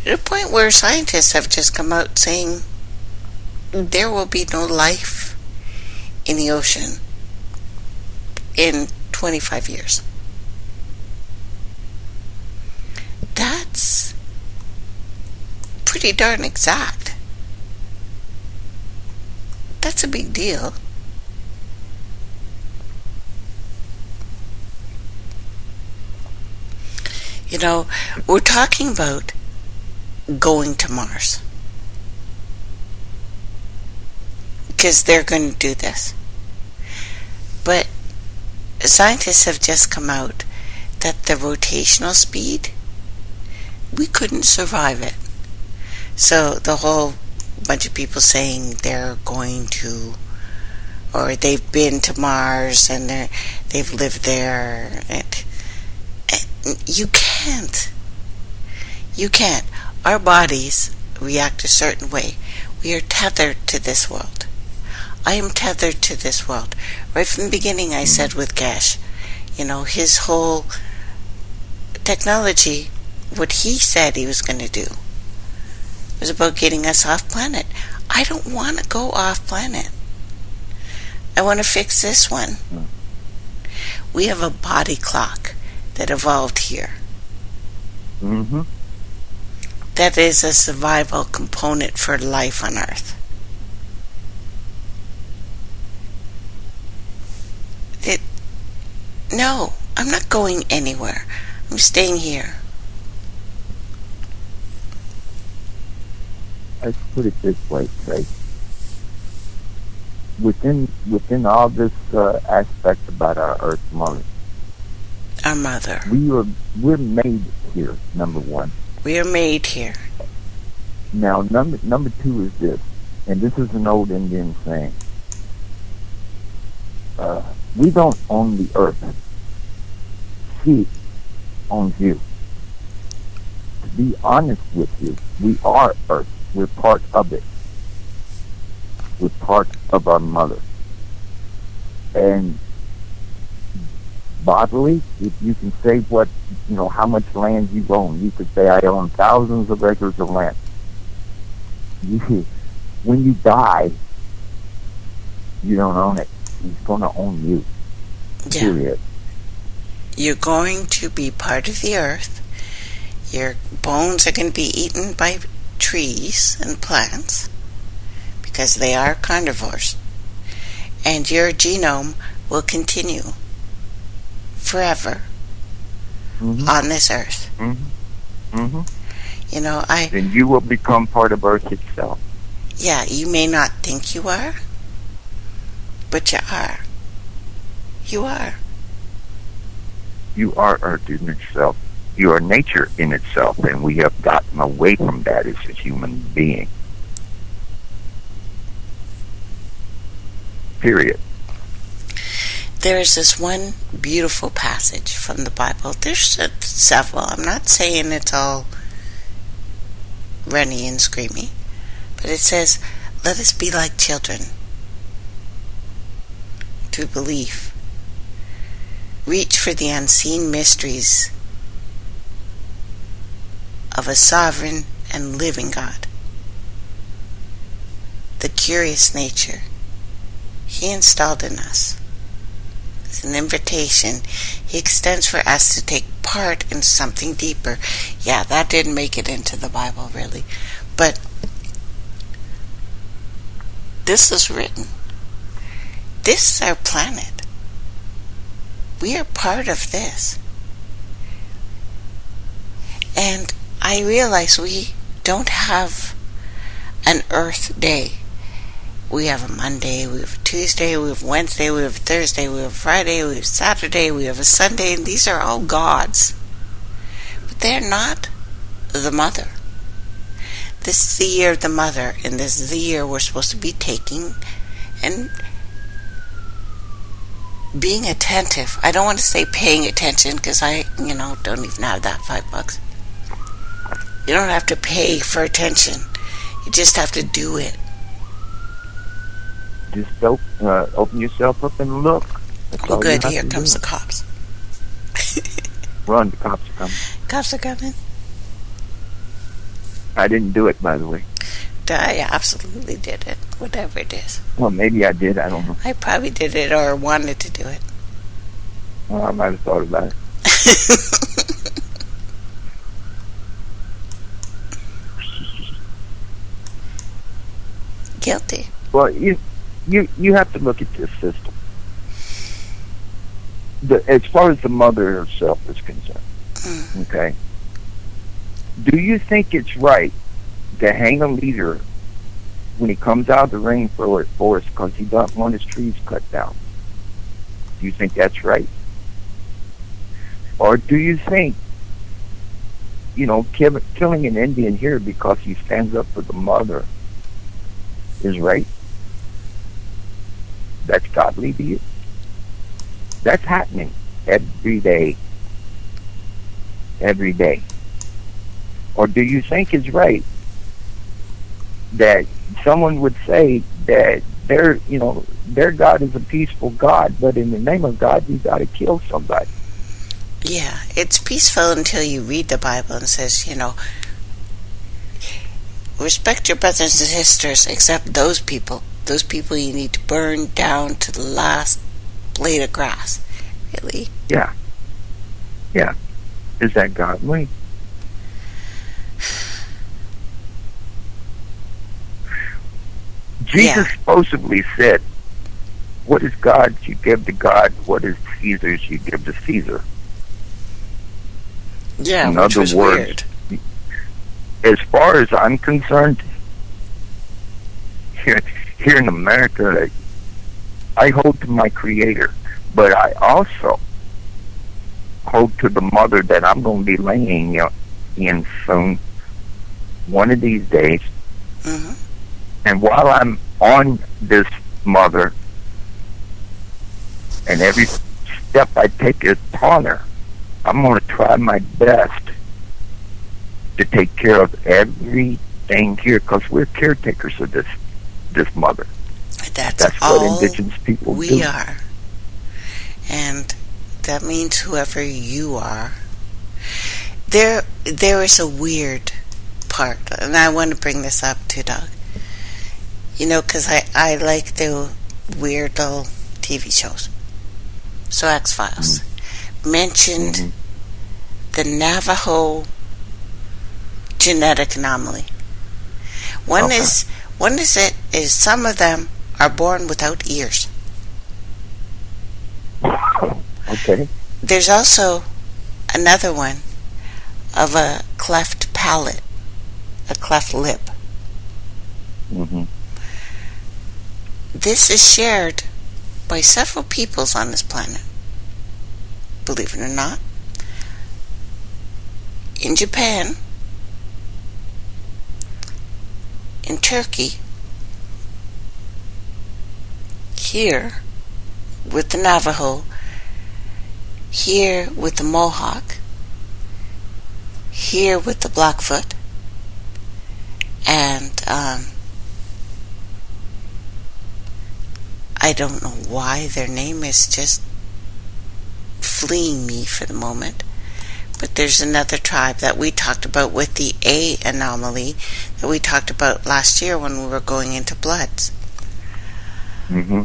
To the point where scientists have just come out saying there will be no life in the ocean in 25 years. That's pretty darn exact. That's a big deal. You know, we're talking about going to Mars. Because they're going to do this. But scientists have just come out that the rotational speed, we couldn't survive it. So the whole bunch of people saying they're going to, or they've been to Mars and they've lived there, and you can't. You can't. Our bodies react a certain way. We are tethered to this world. I am tethered to this world. Right from the beginning I said with Gash, you know, his whole technology, what he said he was going to do, was about getting us off planet. I don't want to go off planet. I want to fix this one. We have a body clock that evolved here. Mm-hmm. That is a survival component for life on Earth. No, I'm not going anywhere. I'm staying here. Let's put it this way, Trey. Within all this aspect about our Earth Mother, Our mother. we're made here. Number one. We are made here. Now, number two is this, and this is an old Indian saying. We don't own the Earth. She owns you. To be honest with you, we are Earth. We're part of it. We're part of our mother. And bodily, if you can say how much land you own. You could say, I own thousands of acres of land. When you die, you don't own it. He's going to own you. Yeah. Period. You're going to be part of the Earth. Your bones are going to be eaten by trees and plants because they are carnivores. And your genome will continue forever on this Earth. Mm-hmm. Mm-hmm. You know, and you will become part of Earth itself. Yeah, you may not think you are, but you are. You are. You are Earth in itself. You are nature in itself, and we have gotten away from that as a human being. Period. There is this one beautiful passage from the Bible. There's several. I'm not saying it's all runny and screamy, but it says, let us be like children through belief. Reach for the unseen mysteries of a sovereign and living God. The curious nature He installed in us. It's an invitation He extends for us to take part in something deeper. Yeah, that didn't make it into the Bible, really. But this is written. This is our planet. We are part of this. And I realize we don't have an Earth day. We have a Monday, we have a Tuesday, we have Wednesday, we have a Thursday, we have a Friday, we have Saturday, we have a Sunday, and these are all gods. But they're not the mother. This is the year of the mother, and this is the year we're supposed to be taking and being attentive. I don't want to say paying attention, because I, don't even have that $5. You don't have to pay for attention. You just have to do it. Just open yourself up and look. Oh, good. Here comes the cops. Run, the cops are coming. Cops are coming. I didn't do it, by the way. I absolutely did it. Whatever it is. Well, maybe I did. I don't know. I probably did it or wanted to do it. Well, I might have thought about it. Guilty. Well, you have to look at this system. As far as the mother herself is concerned, okay? Do you think it's right to hang a leader when he comes out of the rainforest because he doesn't want his trees cut down? Do you think that's right? Or do you think, killing an Indian here because he stands up for the mother is right? That's godly to you? That's happening every day. Every day. Or do you think it's right that someone would say that their God is a peaceful God, but in the name of God, you got to kill somebody? Yeah, it's peaceful until you read the Bible and says, respect your brothers and sisters, except those people. Those people you need to burn down to the last blade of grass. Really? Yeah. Yeah. Is that godly? Jesus supposedly said, what is God's you give to God, what is Caesar's you give to Caesar. Yeah, in which other was words, weird. As far as I'm concerned, here in America, I hold to my Creator, but I also hold to the mother that I'm going to be laying in soon, one of these days. Mm-hmm. And while I'm on this mother, and every step I take is upon her, I'm going to try my best to take care of everything here, because we're caretakers of this mother. That's what indigenous people we do. are. And that means whoever you are. There is a weird part, and I want to bring this up too, Doug. Because I like the weird little TV shows. So X-Files mentioned the Navajo genetic anomaly. One is some of them are born without ears. Okay. There's also another one of a cleft palate, a cleft lip. Mm-hmm. This is shared by several peoples on this planet, believe it or not. In Japan, in Turkey, here with the Navajo, here with the Mohawk, here with the Blackfoot, and I don't know why their name is just fleeing me for the moment. But there's another tribe that we talked about with the A anomaly that we talked about last year when we were going into Bloods. Mm-hmm.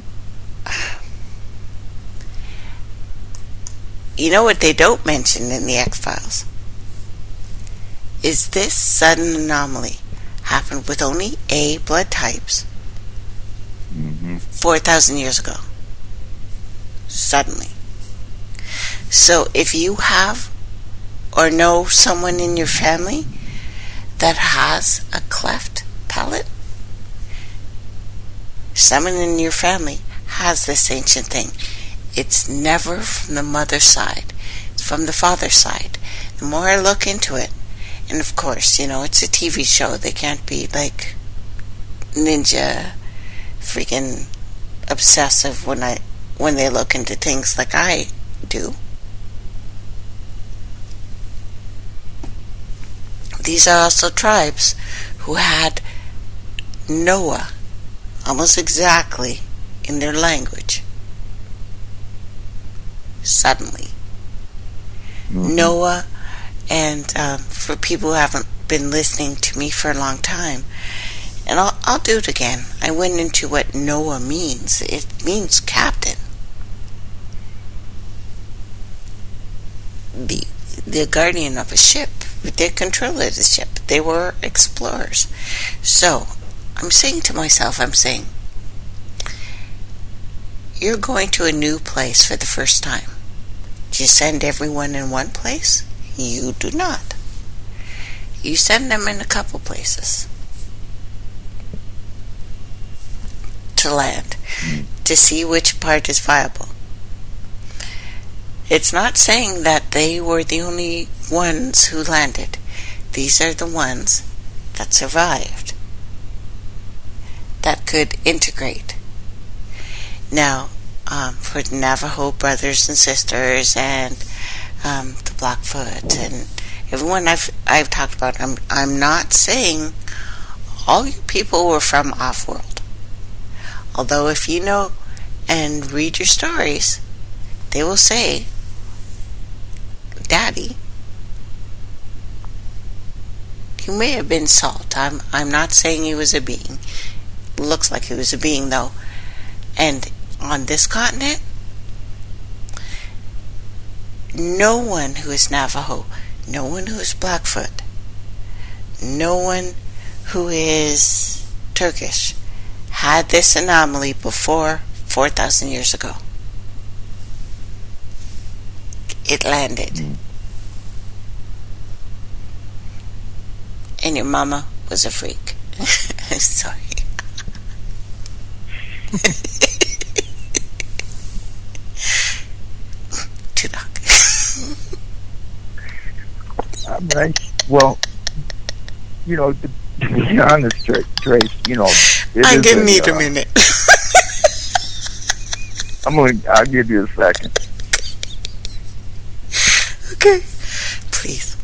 you know what they don't mention in the X-Files? Is this sudden anomaly happened with only A blood types 4,000 years ago. Suddenly. So if you have or know someone in your family that has a cleft palate, someone in your family has this ancient thing. It's never from the mother's side. It's from the father's side. The more I look into it, and of course, it's a TV show. They can't be like ninja freaking obsessive when they look into things like I do. These are also tribes who had Noah almost exactly in their language. Suddenly. Noah, and for people who haven't been listening to me for a long time, and I'll do it again. I went into what Noah means. It means captain. The guardian of a ship. They controlled the ship. They were explorers. So, I'm saying to myself, you're going to a new place for the first time. Do you send everyone in one place? You do not. You send them in a couple places to land, to see which part is viable. It's not saying that they were the only ones who landed. These are the ones that survived, that could integrate. Now, for the Navajo brothers and sisters and the Blackfoot and everyone I've talked about, I'm not saying all you people were from off-world. Although if you know and read your stories, they will say, Daddy, he may have been salt. I'm not saying he was a being. Looks like he was a being though. And on this continent, no one who is Navajo, no one who is Blackfoot, no one who is Turkish had this anomaly before 4,000 years ago. It landed. And your mama was a freak. Sorry. Twodog. All right. Well, to be honest, Trace, I'm gonna need a minute. I'll give you a second. Okay, please.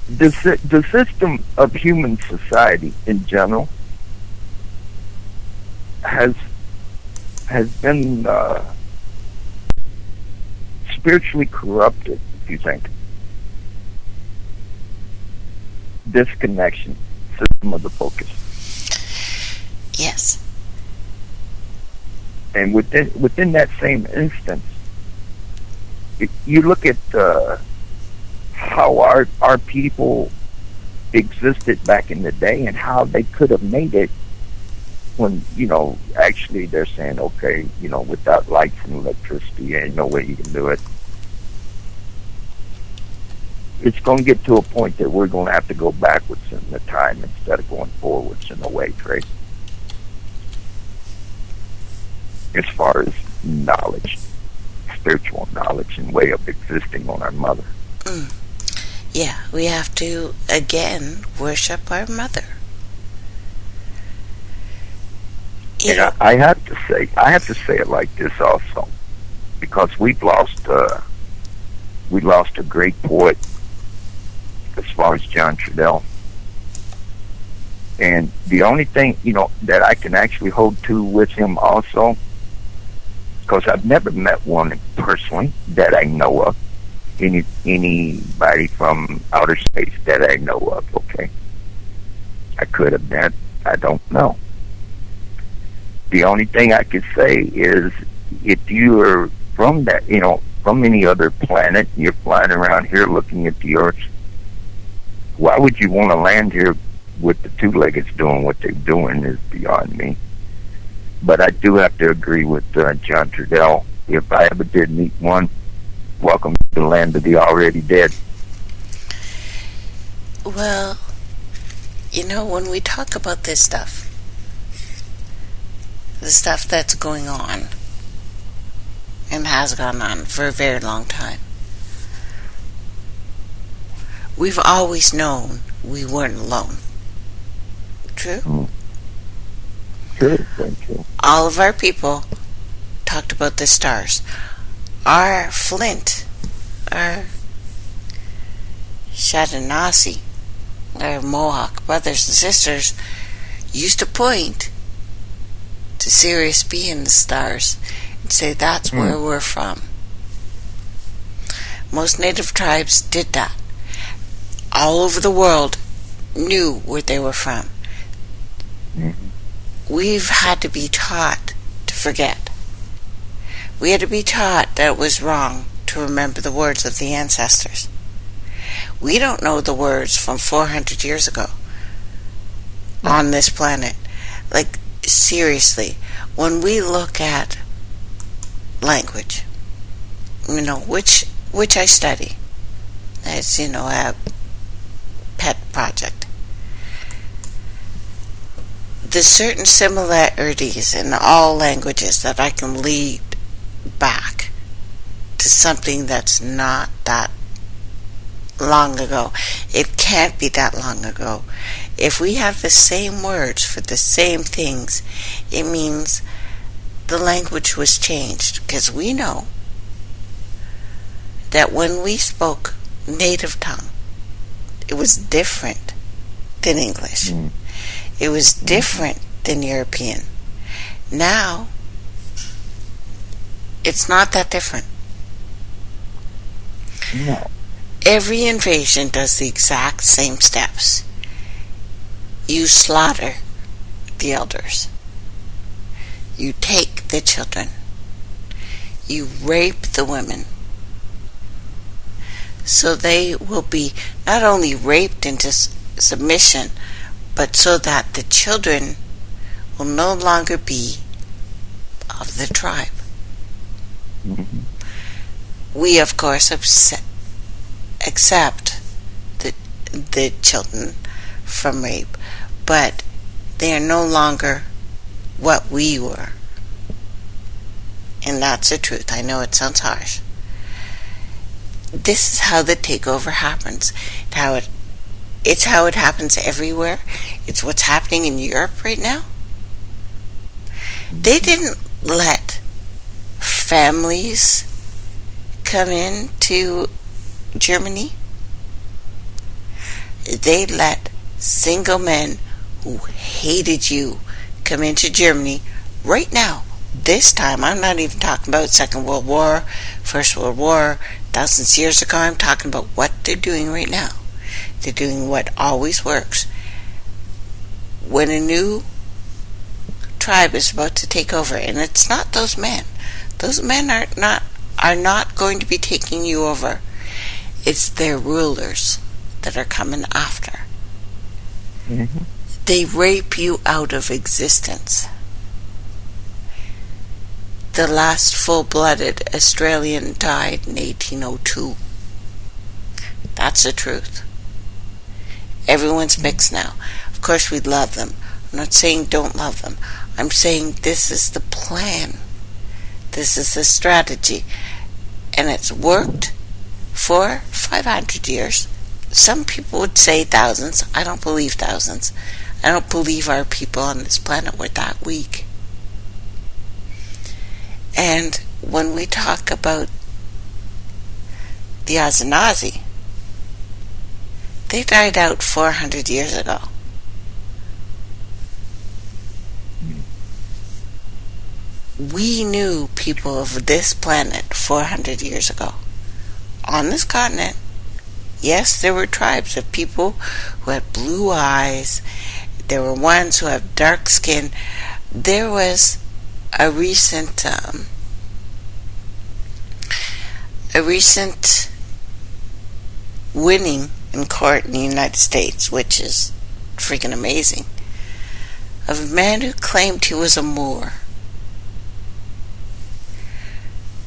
The system of human society in general has been spiritually corrupted, if you think. Disconnection, system of the focus. Yes. And within that same instance, you look at how our people existed back in the day and how they could have made it when, actually they're saying, okay, without lights and electricity, ain't no way you can do it. It's going to get to a point that we're going to have to go backwards in the time instead of going forwards in a way, Trace. As far as knowledge, spiritual knowledge and way of existing on our mother. Yeah, we have to, again, worship our mother. And I have to say it like this also, because we lost a great poet as far as John Trudell. And the only thing, that I can actually hold to with him also, because I've never met one personally that I know of, anybody from outer space that I know of, okay? I could have met, I don't know. The only thing I could say is, if you are from that, from any other planet. You're flying around here looking at the Earth. Why would you want to land here with the two-leggeds doing what they're doing is beyond me. But I do have to agree with John Trudell. If I ever did meet one, welcome to the land of the already dead. Well, you know, when we talk about this stuff, the stuff that's going on and has gone on for a very long time, we've always known we weren't alone. True? True, very true. All of our people talked about the stars. Our Flint, our Shadanasi, our Mohawk brothers and sisters used to point to Sirius B and the stars and say that's where we're from. Most native tribes did that. All over the world knew where they were from. We've had to be taught to forget. We had to be taught that it was wrong to remember the words of the ancestors. We don't know the words from 400 years ago on this planet. Like, seriously, when we look at language, you know, which I study, as, you know, a pet project, there's certain similarities in all languages that I can lead back to something that's not that long ago. It can't be that long ago. If we have the same words for the same things, it means the language was changed, because we know that when we spoke native tongue, it was different than English. It was different than European. Now, it's not that different. No. Every invasion does the exact same steps. You slaughter the elders. You take the children. You rape the women. So they will be not only raped into submission, but so that the children will no longer be of the tribe. We, of course, accept the children from rape, but they are no longer what we were. And that's the truth. I know it sounds harsh. This is how the takeover happens. It's how it happens everywhere. It's what's happening in Europe right now. They didn't let families come in to Germany. They let single men who hated you come into Germany right now. This time, I'm not even talking about Second World War, First World War, thousands of years ago. I'm talking about what they're doing right now. They're doing what always works. When a new tribe is about to take over, and it's not those men. Those men are not going to be taking you over. It's their rulers that are coming after. They rape you out of existence. The last full-blooded Australian died in 1802. That's the truth. Everyone's mixed now. Of course we love them. I'm not saying don't love them. I'm saying this is the plan. This is the strategy. And it's worked for 500 years. Some people would say thousands. I don't believe thousands. I don't believe our people on this planet were that weak. And when we talk about the Azenazi, they died out 400 years ago. We knew people of this planet 400 years ago. On this continent, yes, there were tribes of people who had blue eyes. There were ones who had dark skin. There was a recent a recent winning in court in the United States, which is freaking amazing, of a man who claimed he was a Moor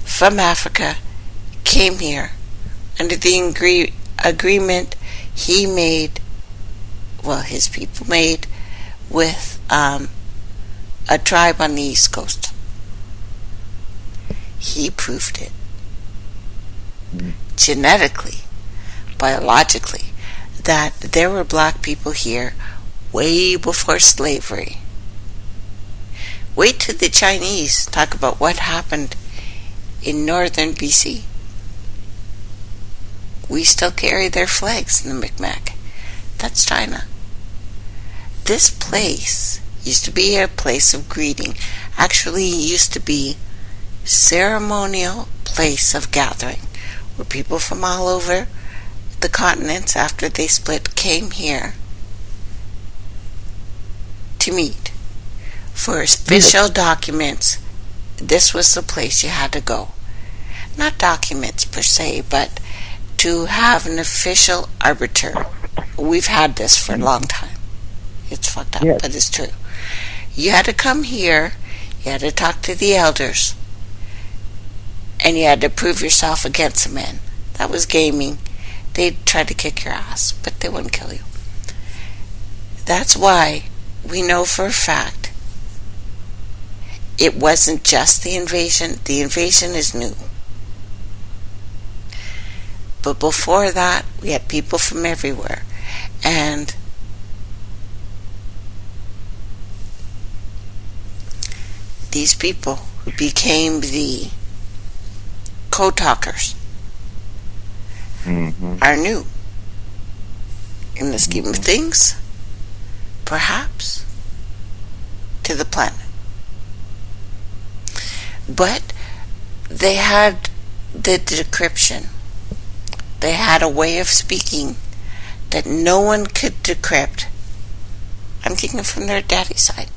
from Africa, came here under the agreement he made, well, his people made, with a tribe on the East Coast. He proved it. Genetically, biologically, that there were black people here way before slavery. Wait till the Chinese talk about what happened in northern BC. We still carry their flags in the Micmac. That's China. This place used to be a place of greeting. Actually, it used to be ceremonial place of gathering, where people from all over the continents, after they split, came here to meet. For official documents, this was the place you had to go. Not documents per se, but to have an official arbiter. We've had this for a long time. It's fucked up, Yes. but it's true. You had to come here, you had to talk to the elders, and you had to prove yourself against the men. That was gaming. They'd try to kick your ass, but they wouldn't kill you. That's why we know for a fact it wasn't just the invasion. The invasion is new. But before that, we had people from everywhere. And these people who became the code-talkers are new. In the scheme of things, perhaps, to the planet. But they had the decryption. They had a way of speaking that no one could decrypt. I'm thinking from their daddy's side.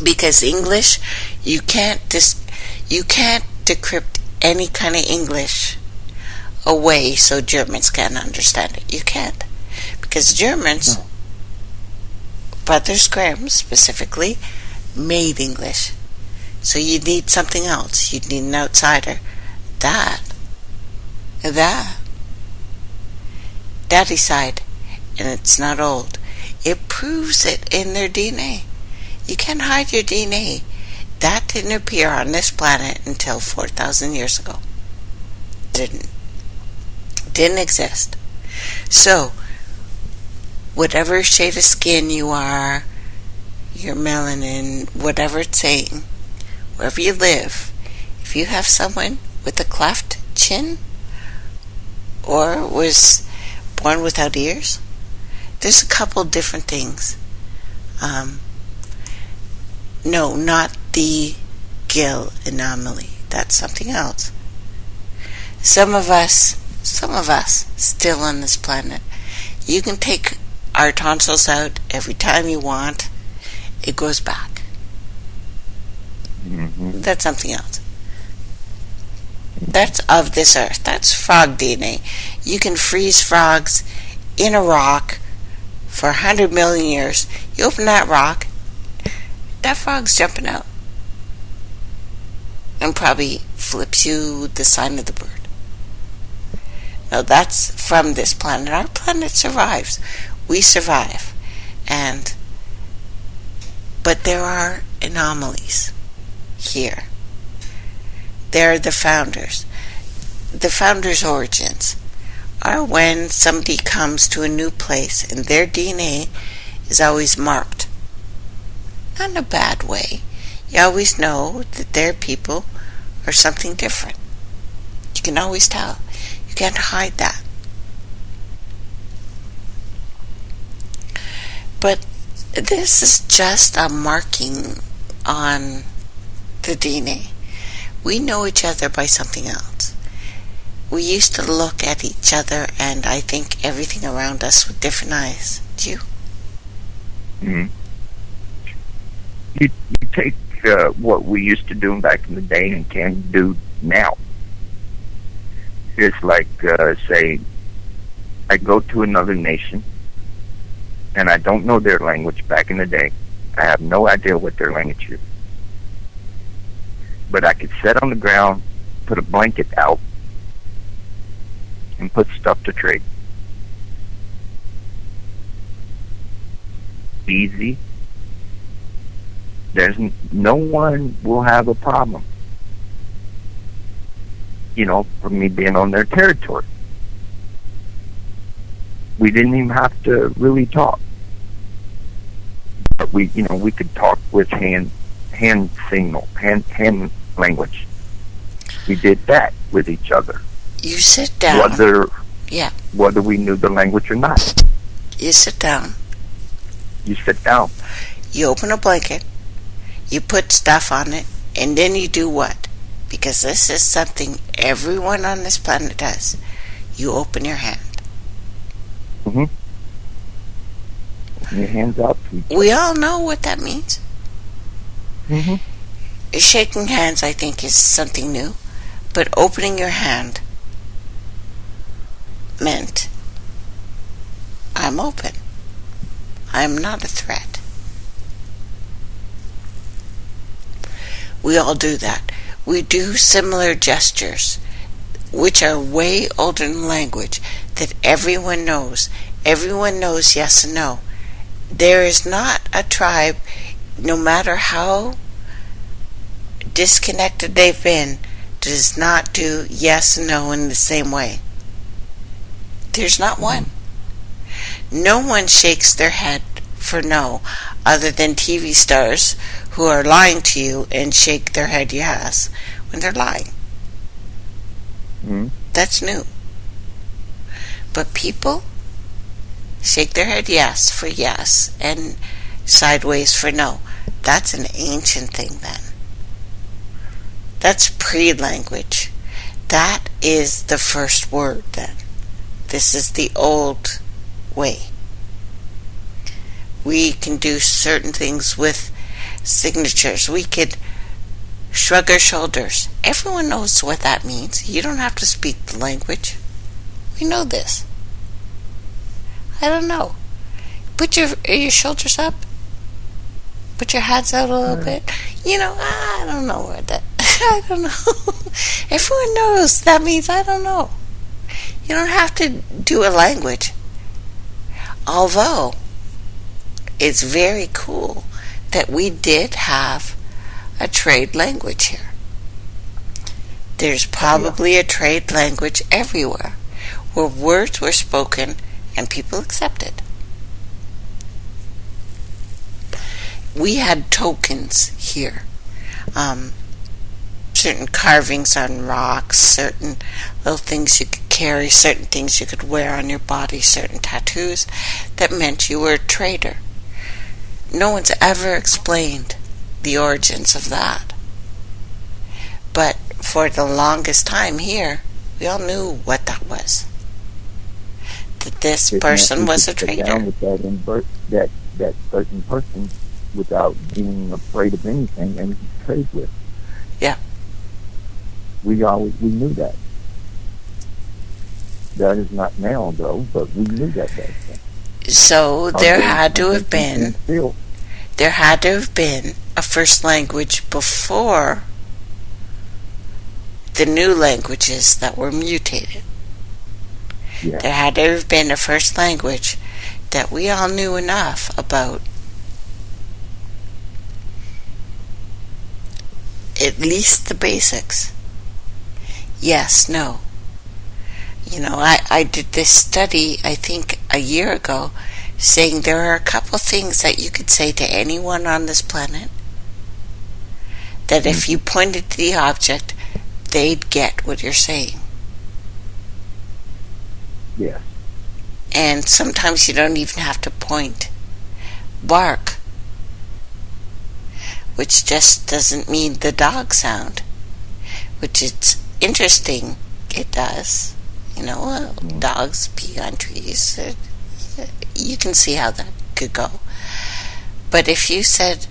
Because English, you can't decrypt any kind of English away so Germans can't understand it. You can't. Because Germans, Brothers Grimm specifically, made English. So you need something else. You need an outsider. That. Daddy's side. And it's not old. It proves it in their DNA. You can't hide your DNA. That didn't appear on this planet until 4,000 years ago. Didn't exist. So, whatever shade of skin you are, your melanin, whatever it's saying, wherever you live, if you have someone with a cleft chin or was born without ears, there's a couple different things. No, not the gill anomaly. That's something else. Some of us still on this planet, you can take our tonsils out every time you want. It goes back. That's something else. That's of this earth. That's frog DNA. You can freeze frogs in a rock for 100 million years. You open that rock, that frog's jumping out. And probably flips you the sign of the bird. Now that's from this planet. Our planet survives. We survive. But there are anomalies here. They're the founders. The founders' origins are when somebody comes to a new place and their DNA is always marked. Not in a bad way. You always know that their people are something different. You can always tell. You can't hide that. But this is just a marking on the DNA. We know each other by something else. We used to look at each other and I think everything around us with different eyes. Do you? You take what we used to do back in the day and can do now. It's like, say, I go to another nation, and I don't know their language back in the day. I have no idea what their language is. But I could sit on the ground, put a blanket out, and put stuff to trade. Easy. No one will have a problem, for me being on their territory. We didn't even have to really talk. But we could talk with hand signal, hand language. We did that with each other. You sit down. Whether we knew the language or not. You sit down. You sit down. You open a blanket. You put stuff on it. And then you do what? Because this is something everyone on this planet does. You open your hand. Mm-hmm. Open your hands up. We all know what that means. Mm-hmm. Shaking hands, I think, is something new. But opening your hand meant I'm open. I'm not a threat. We all do that. We do similar gestures, which are way older in language, that everyone knows. Everyone knows yes and no. There is not a tribe, no matter how disconnected they've been, does not do yes and no in the same way. There's not one. No one shakes their head for no, other than TV stars who are lying to you and shake their head yes when they're lying. Mm-hmm. That's new. But people shake their head yes for yes and sideways for no. That's an ancient thing then. That's pre-language. That is the first word then. This is the old way. We can do certain things with signatures. We could shrug our shoulders. Everyone knows what that means. You don't have to speak the language. We know this. I don't know. Put your shoulders up. Put your hands out a little bit. I don't know what that. I don't know. Everyone knows that means I don't know. You don't have to do a language. Although, it's very cool that we did have a trade language here. There's probably a trade language everywhere where words were spoken and people accepted. We had tokens here. Certain carvings on rocks, certain little things you could carry, certain things you could wear on your body, certain tattoos that meant you were a trader. No one's ever explained the origins of that. But for the longest time here, we all knew what that was. That this person was a trader. Down with that certain person without being afraid of anything and trade with. Yeah. We knew that. That is not now though, but we knew that back then. So there had to have been a first language before the new languages that were mutated. Yeah. There had to have been a first language that we all knew enough about, at least the basics. Yes, no. I did this study, I think a year ago, saying there are a couple things that you could say to anyone on this planet that if you pointed to the object, they'd get what you're saying. Yes. And sometimes you don't even have to point. Bark, which just doesn't mean the dog sound, which it's interesting, it does. Dogs pee on trees. You can see how that could go. But if you said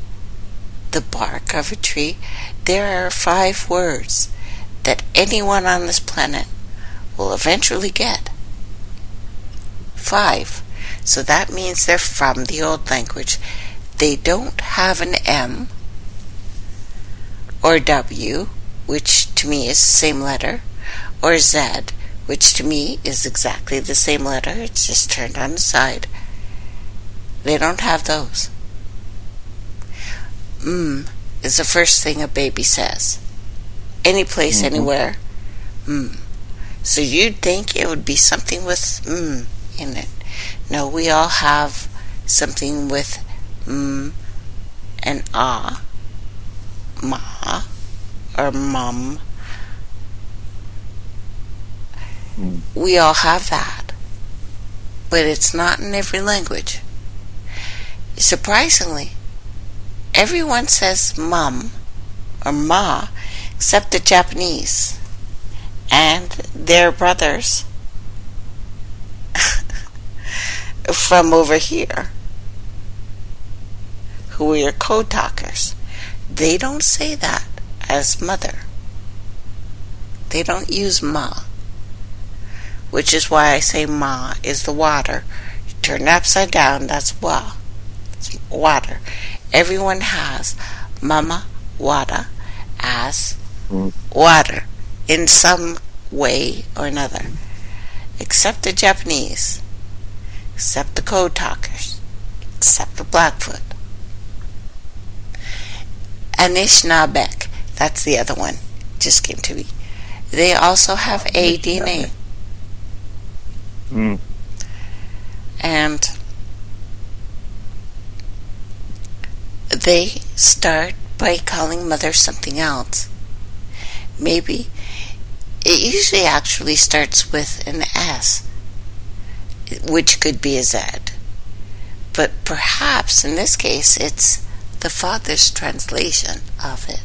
the bark of a tree. There are 5 words that anyone on this planet will eventually get. 5. So that means they're from the old language. They don't have an M or W, which to me is the same letter, or Z, which to me is exactly the same letter. It's just turned on the side. They don't have those. Is the first thing a baby says. Any place, anywhere. So you'd think it would be something with in it. No, we all have something with and ah, ma, or mum. We all have that. But it's not in every language. Surprisingly, everyone says mum or ma except the Japanese and their brothers from over here who are your code talkers. They don't say that as mother. They don't use ma, which is why I say ma is the water. You turn it upside down, that's wa. It's water. Everyone has mama wada as water in some way or another, except the Japanese, except the code talkers, except the Blackfoot. Anishinaabeg, that's the other one, just came to me. They also have a DNA. And they start by calling mother something else. Maybe it usually actually starts with an S, which could be a Z. But perhaps in this case it's the father's translation of it.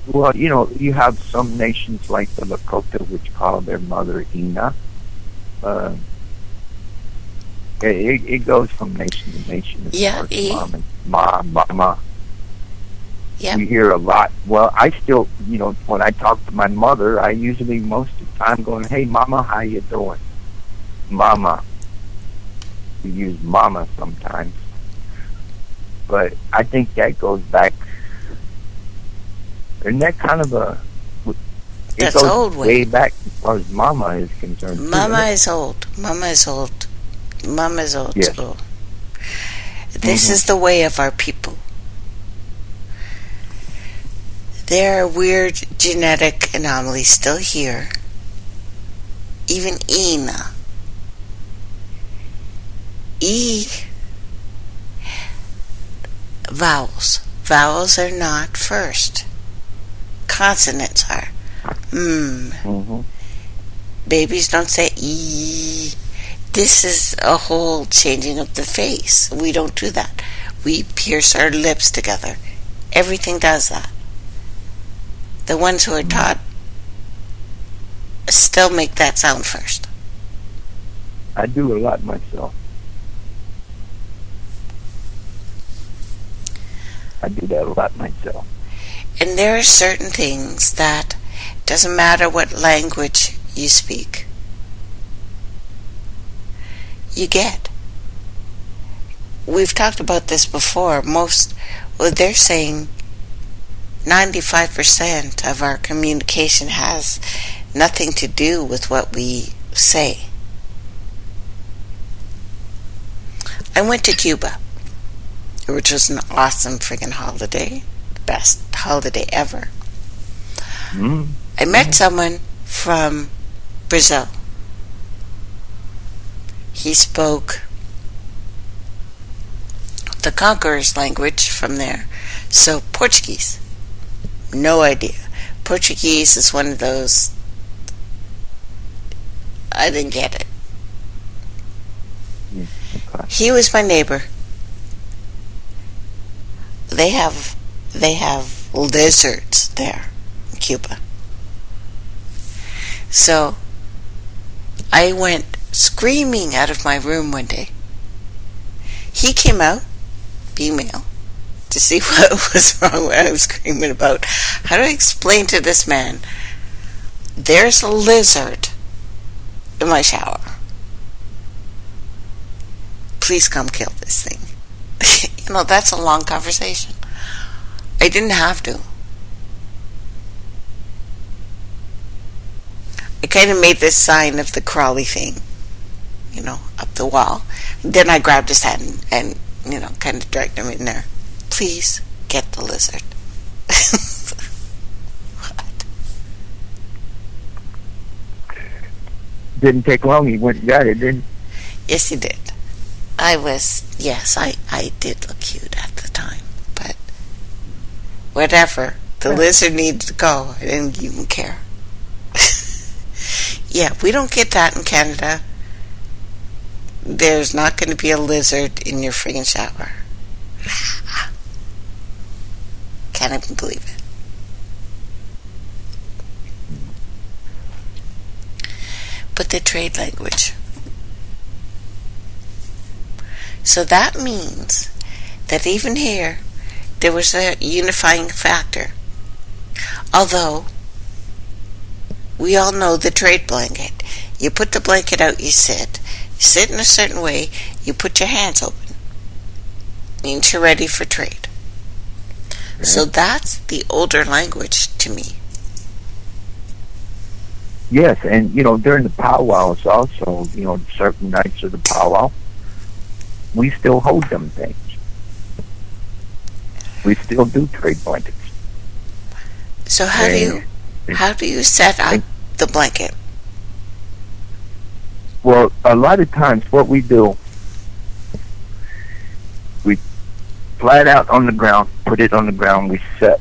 Well, you have some nations like the Lakota which call their mother Ina. It goes from nation to nation as far as mom and mama. Yeah. You hear a lot. Well, I still, when I talk to my mother, I usually most of the time going, "Hey, mama, how you doing?" Mama. We use mama sometimes. But I think that goes back. Isn't that kind of That's old way back as far as mama is concerned. Mama is old. Mama is old. Mama is old yes. school. This is the way of our people. There are weird genetic anomalies still here. Even Ina. E. Vowels. Vowels are not first. Consonants are. Babies don't say E. This is a whole changing of the face. We don't do that. We pierce our lips together. Everything does that. The ones who are taught still make that sound first. I do a lot myself. I do that a lot myself. And there are certain things that doesn't matter what language you speak, you get. We've talked about this before. They're saying 95% of our communication has nothing to do with what we say. I went to Cuba, which was an awesome friggin' holiday. The best holiday ever. I met someone from Brazil. He spoke the conqueror's language from there. So Portuguese. No idea. Portuguese is one of those, I didn't get it. Okay. He was my neighbor. They have lizards there in Cuba. So I went screaming out of my room one day. He came out, female, to see what was wrong, what I was screaming about. How do I explain to this man, there's a lizard in my shower. Please come kill this thing. That's a long conversation. I didn't have to. I kind of made this sign of the crawly thing, up the wall. Then I grabbed his hand and kind of dragged him in there. Please get the lizard. What? Didn't take long. He went and got it, didn't he? Yes, he did. I did look cute at the time, but whatever. The lizard needed to go. I didn't even care. Yeah, we don't get that in Canada. There's not going to be a lizard in your friggin' shower. Can't even believe it. But the trade language. So that means that even here, there was a unifying factor. Although, we all know the trade blanket. You put the blanket out, you sit in a certain way, you put your hands open. Means you're ready for trade. Mm-hmm. So that's the older language to me. Yes, and during the powwows also, certain nights of the powwow, we still hold them things. We still do trade blankets. So how do you set up the blanket? Well, a lot of times what we do, we flat out on the ground, put it on the ground, we set.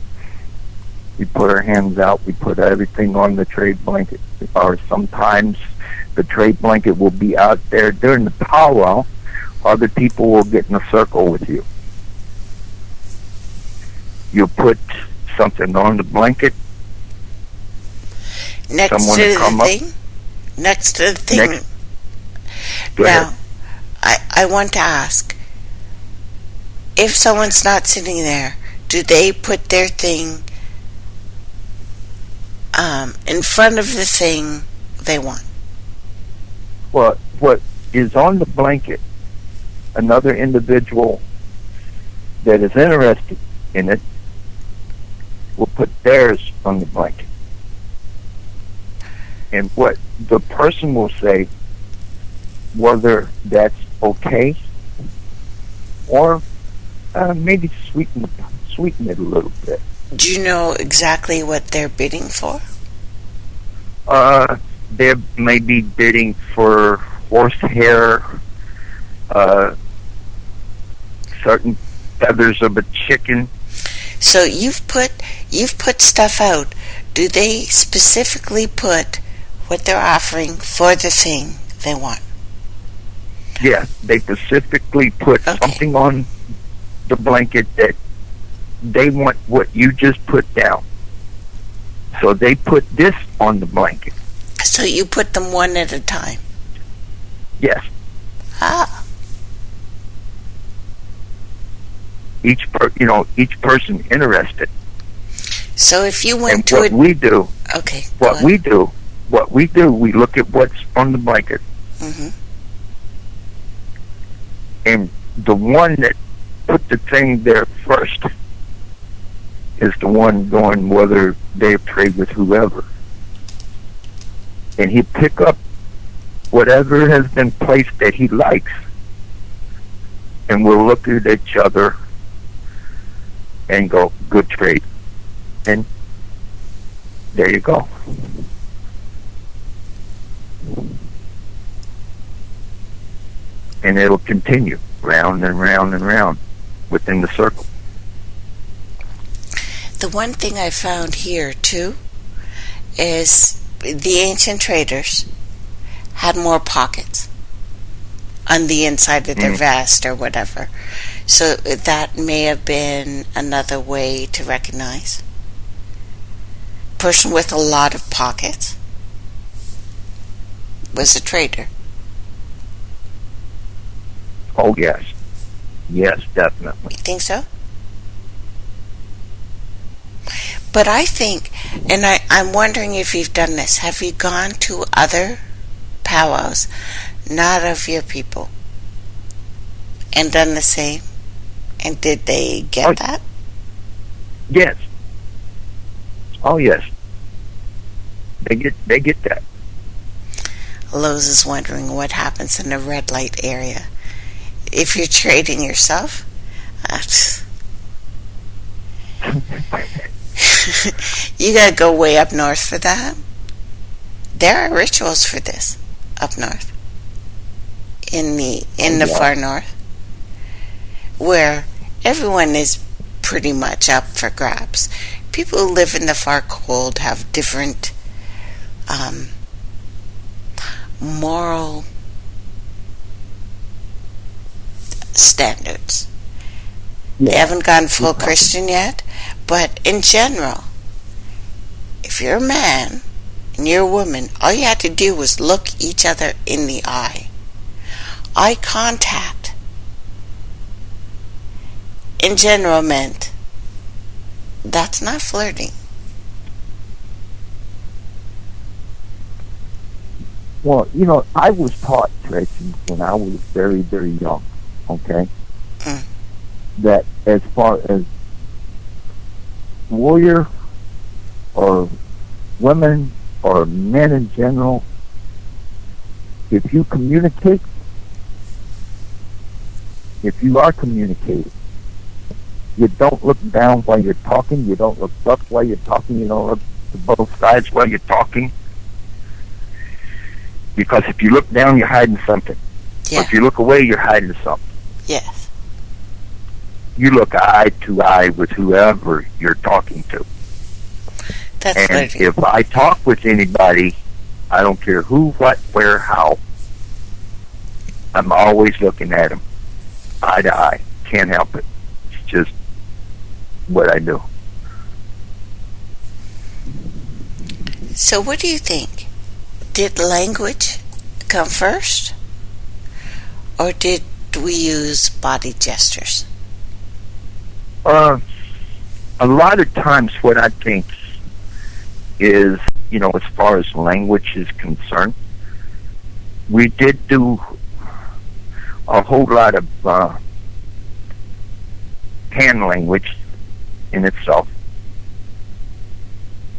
We put our hands out, we put everything on the trade blanket. Or sometimes the trade blanket will be out there during the powwow. Other people will get in a circle with you. You put something on the blanket. Next to the thing? Next to the thing. Now, I want to ask, if someone's not sitting there, do they put their thing in front of the thing they want? Well, what is on the blanket, another individual that is interested in it will put theirs on the blanket. And what the person will say, whether that's okay or maybe sweeten it a little bit. Do you know exactly what they're bidding for? They may be bidding for horsehair, certain feathers of a chicken. So you've put stuff out. Do they specifically put what they're offering for the thing they want? Yeah, they specifically put something on the blanket that they want what you just put down. So they put this on the blanket. So you put them one at a time? Yes. Ah. Each person interested. So if you went and to what we do, we look at what's on the blanket. Mm-hmm. And the one that put the thing there first is the one going whether they trade with whoever. And he pick up whatever has been placed that he likes. And we'll look at each other and go, good trade. And there you go. And it'll continue round and round and round within the circle. The one thing I found here too is the ancient traders had more pockets on the inside of their vest or whatever. So that may have been another way to recognize. Person with a lot of pockets. was a traitor. Oh, yes. Yes, definitely. You think so? But I think, and I'm wondering if you've done this. Have you gone to other powwows, not of your people, and done the same? And did they get that? Yes. Oh, yes. They get that. Lowe's is wondering what happens in the red light area. If you're trading yourself, you gotta go way up north for that. There are rituals for this up north, in the far north, where everyone is pretty much up for grabs. People who live in the far cold have different moral standards. Yeah. They haven't gone full Christian yet, but in general, if you're a man and you're a woman, all you had to do was look each other in the eye. Eye contact, in general, meant that's not flirting. Well, I was taught, Tracy, when I was very, very young, okay, that as far as warrior or women or men in general, if you communicate, if you are communicating, you don't look down while you're talking, you don't look up while you're talking, you don't look to both sides while you're talking. Because if you look down, you're hiding something. Yeah. Or if you look away, you're hiding something. Yes. You look eye to eye with whoever you're talking to. That's and flirting. If I talk with anybody, I don't care who, what, where, how, I'm always looking at them, eye to eye. Can't help it. It's just what I do. So what do you think? Did language come first? Or did we use body gestures? A lot of times what I think is, as far as language is concerned, we did do a whole lot of hand language in itself.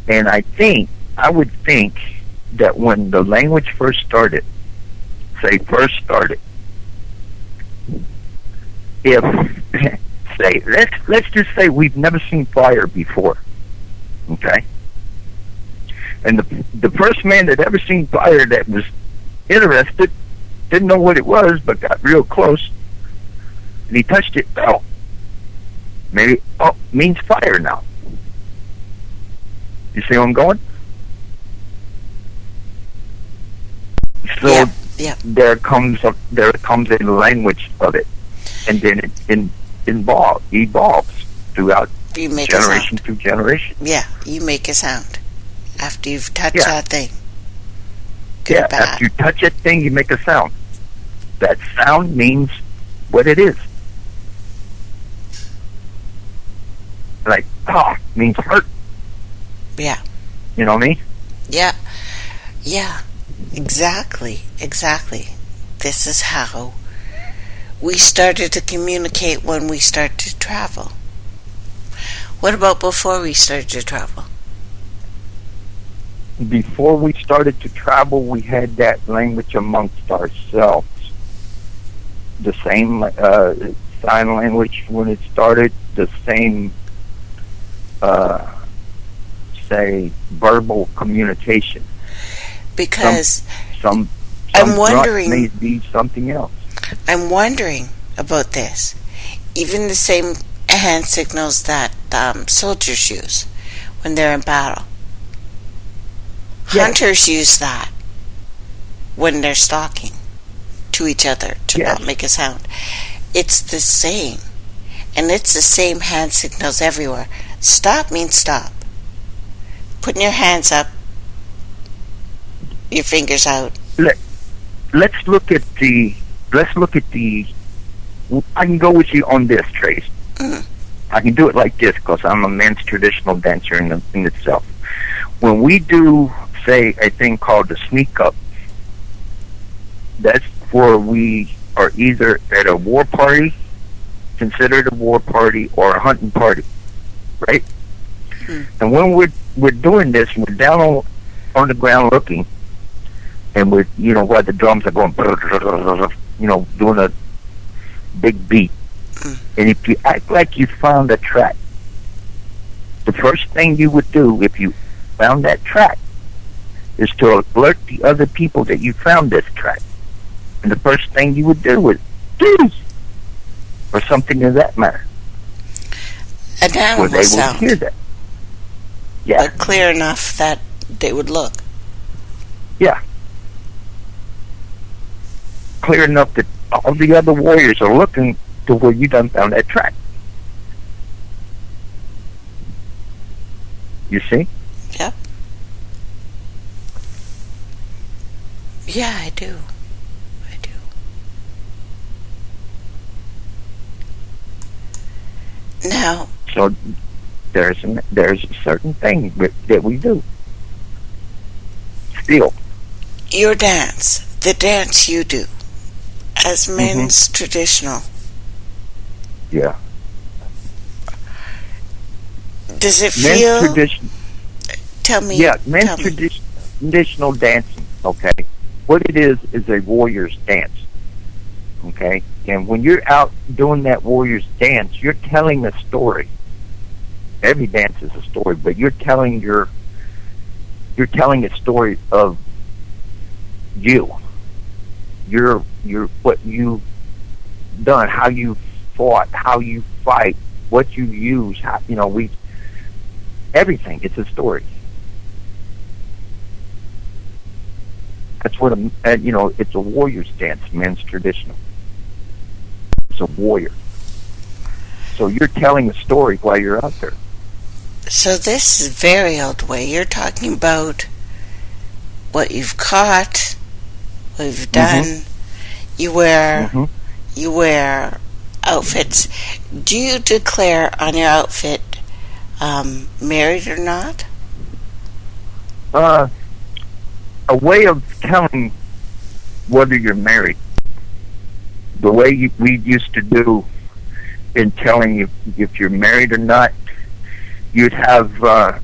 And I would think that when the language first started, if let's just say we've never seen fire before, okay? And the first man that ever seen fire that was interested, didn't know what it was, but got real close, and he touched it, means fire now. You see where I'm going? So yeah. there comes a language of it, and then it evolves throughout generation to generation. Yeah, you make a sound after you've touched that thing. Good or bad. After you touch that thing, you make a sound. That sound means what it is. Like means hurt. Yeah. You know what I mean? Yeah. Yeah. Exactly. This is how we started to communicate when we started to travel. What about before we started to travel? Before we started to travel, we had that language amongst ourselves. The same sign language when it started, the same, say, verbal communication. Because some I'm wondering, may be something else. I'm wondering about this. Even the same hand signals that soldiers use when they're in battle. Yes. Hunters use that when they're stalking to each other to not make a sound. It's the same. And it's the same hand signals everywhere. Stop means stop. Putting your hands up, your fingers out. let's look at the. I can go with you on this, Trace. Mm. I can do it like this because I'm a men's traditional dancer in itself. When we do, say, a thing called the sneak up, that's where we are either at a war party, considered a war party, or a hunting party, right? Mm. And when we're doing this, we're down on the ground looking, and we're, while the drums are going, doing a big beat. Mm. And if you act like you found a track, the first thing you would do if you found that track is to alert the other people that you found this track. And the first thing you would do is, "Geez," or something of that matter. An Where animal they sound. would hear that. Yeah. But clear enough that they would look. Yeah. Clear enough that all the other warriors are looking to where you done found that track. You see? Yep. Yeah, I do. I do. Now, So there's a certain thing that we do. Still. your dance, the dance you do, as men's traditional, Yeah. does it Men's feel? tradition. Tell me. Yeah, men's tell me. traditional dancing. Okay, what it is a warrior's dance. Okay, and when you're out doing that warrior's dance, you're telling a story. Every dance is a story, but you're telling a story of you. You're what you've done, how you fought, how you fight, what you use. How, everything. It's a story. That's what it's a warrior's dance, men's traditional. It's a warrior. So you're telling a story while you're out there. So this is very old way. You're talking about what you've caught, what you've done. You wear outfits. Do you declare on your outfit married or not? A way of telling whether you're married. The way we used to do in telling you if you're married or not, you'd have a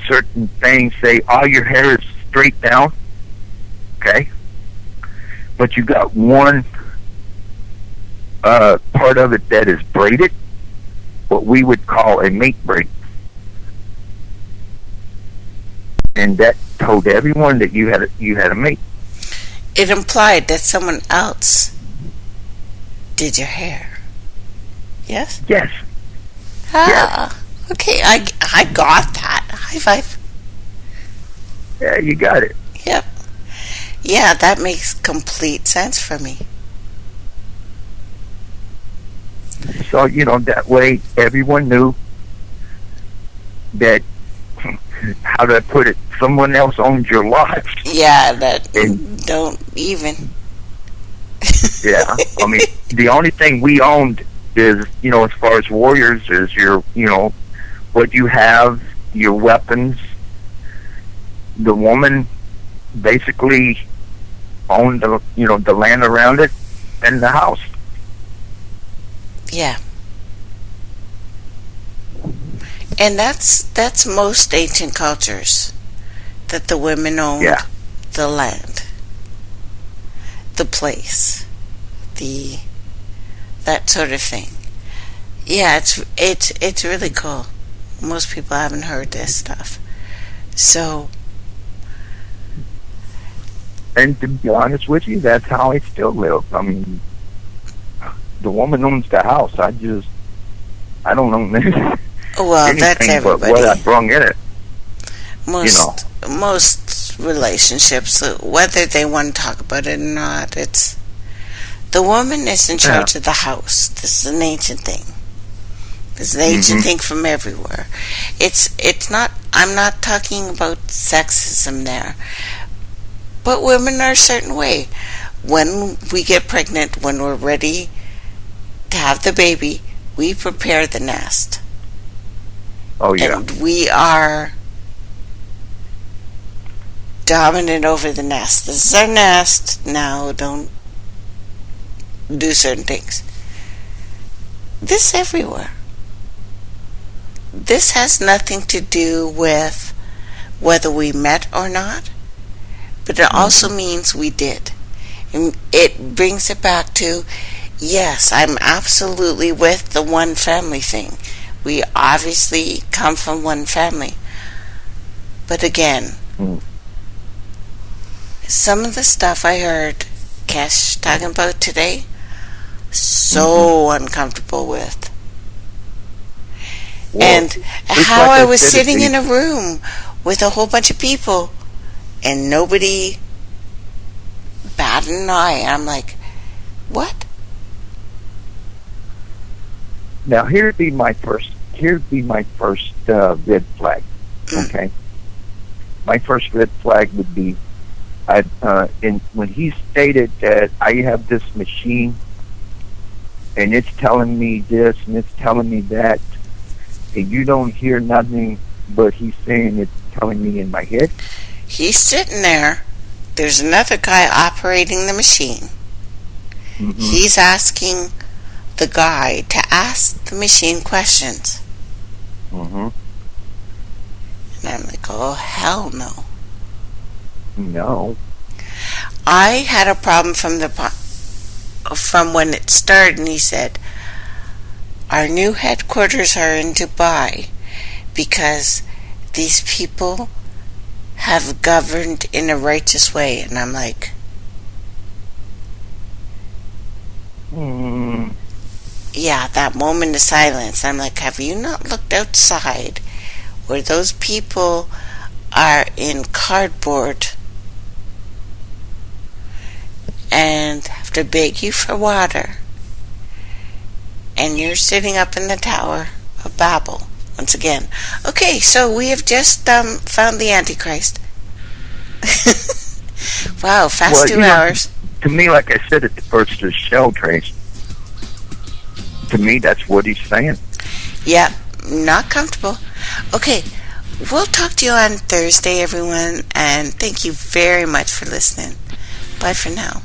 certain thing say, all your hair is straight down, okay? But you got one part of it that is braided, what we would call a mate braid. And that told everyone that you had a mate. It implied that someone else did your hair. Yes? Yes. Ah, okay. I got that. High five. Yeah, you got it. Yep. Yeah, that makes complete sense for me. So, that way everyone knew that, how do I put it, someone else owns your lot. Yeah, that And- don't even. Yeah. I mean, the only thing we owned is, as far as warriors, is your, what you have, your weapons. The woman basically owned the land around it and the house. Yeah. And that's most ancient cultures, that the women owned the land, the place, that sort of thing. Yeah, it's really cool. Most people haven't heard this stuff. So, and to be honest with you, that's how I still live. I mean, the woman owns the house. I don't own anything. well, that's everybody. But what I brung in it. Most relationships, whether they want to talk about it or not, it's the woman is in charge of the house. This is an ancient thing. It's an ancient thing from everywhere. It's not. I'm not talking about sexism there. But women are a certain way. When we get pregnant, when we're ready to have the baby, we prepare the nest. Oh, yeah. And we are dominant over the nest. This is our nest. Now don't do certain things. This is everywhere. This has nothing to do with whether we met or not, but it also means we did. And it brings it back to, yes, I'm absolutely with the one family thing. We obviously come from one family. But again, some of the stuff I heard Cash talking about today, so uncomfortable with. Well, and how I was sitting in a room with a whole bunch of people and nobody batted an eye. I'm like, what? Now here'd be my first red flag. Okay, my first red flag would be, when he stated that I have this machine and it's telling me this and it's telling me that, and you don't hear nothing but he's saying it's telling me in my head. He's sitting there. There's another guy operating the machine. Mm-hmm. He's asking the guy to ask the machine questions. Mm-hmm. And I'm like, oh, hell no. No. I had a problem from when it started, and he said, our new headquarters are in Dubai because these people have governed in a righteous way. And I'm like, yeah, that moment of silence. I'm like, have you not looked outside where those people are in cardboard and have to beg you for water, and you're sitting up in the Tower of Babel once again? Okay, so we have just found the Antichrist. Wow, fast 2 hours. To me, like I said at the first of the show, Trace, to me, that's what he's saying. Yeah, not comfortable. Okay, we'll talk to you on Thursday, everyone, and thank you very much for listening. Bye for now.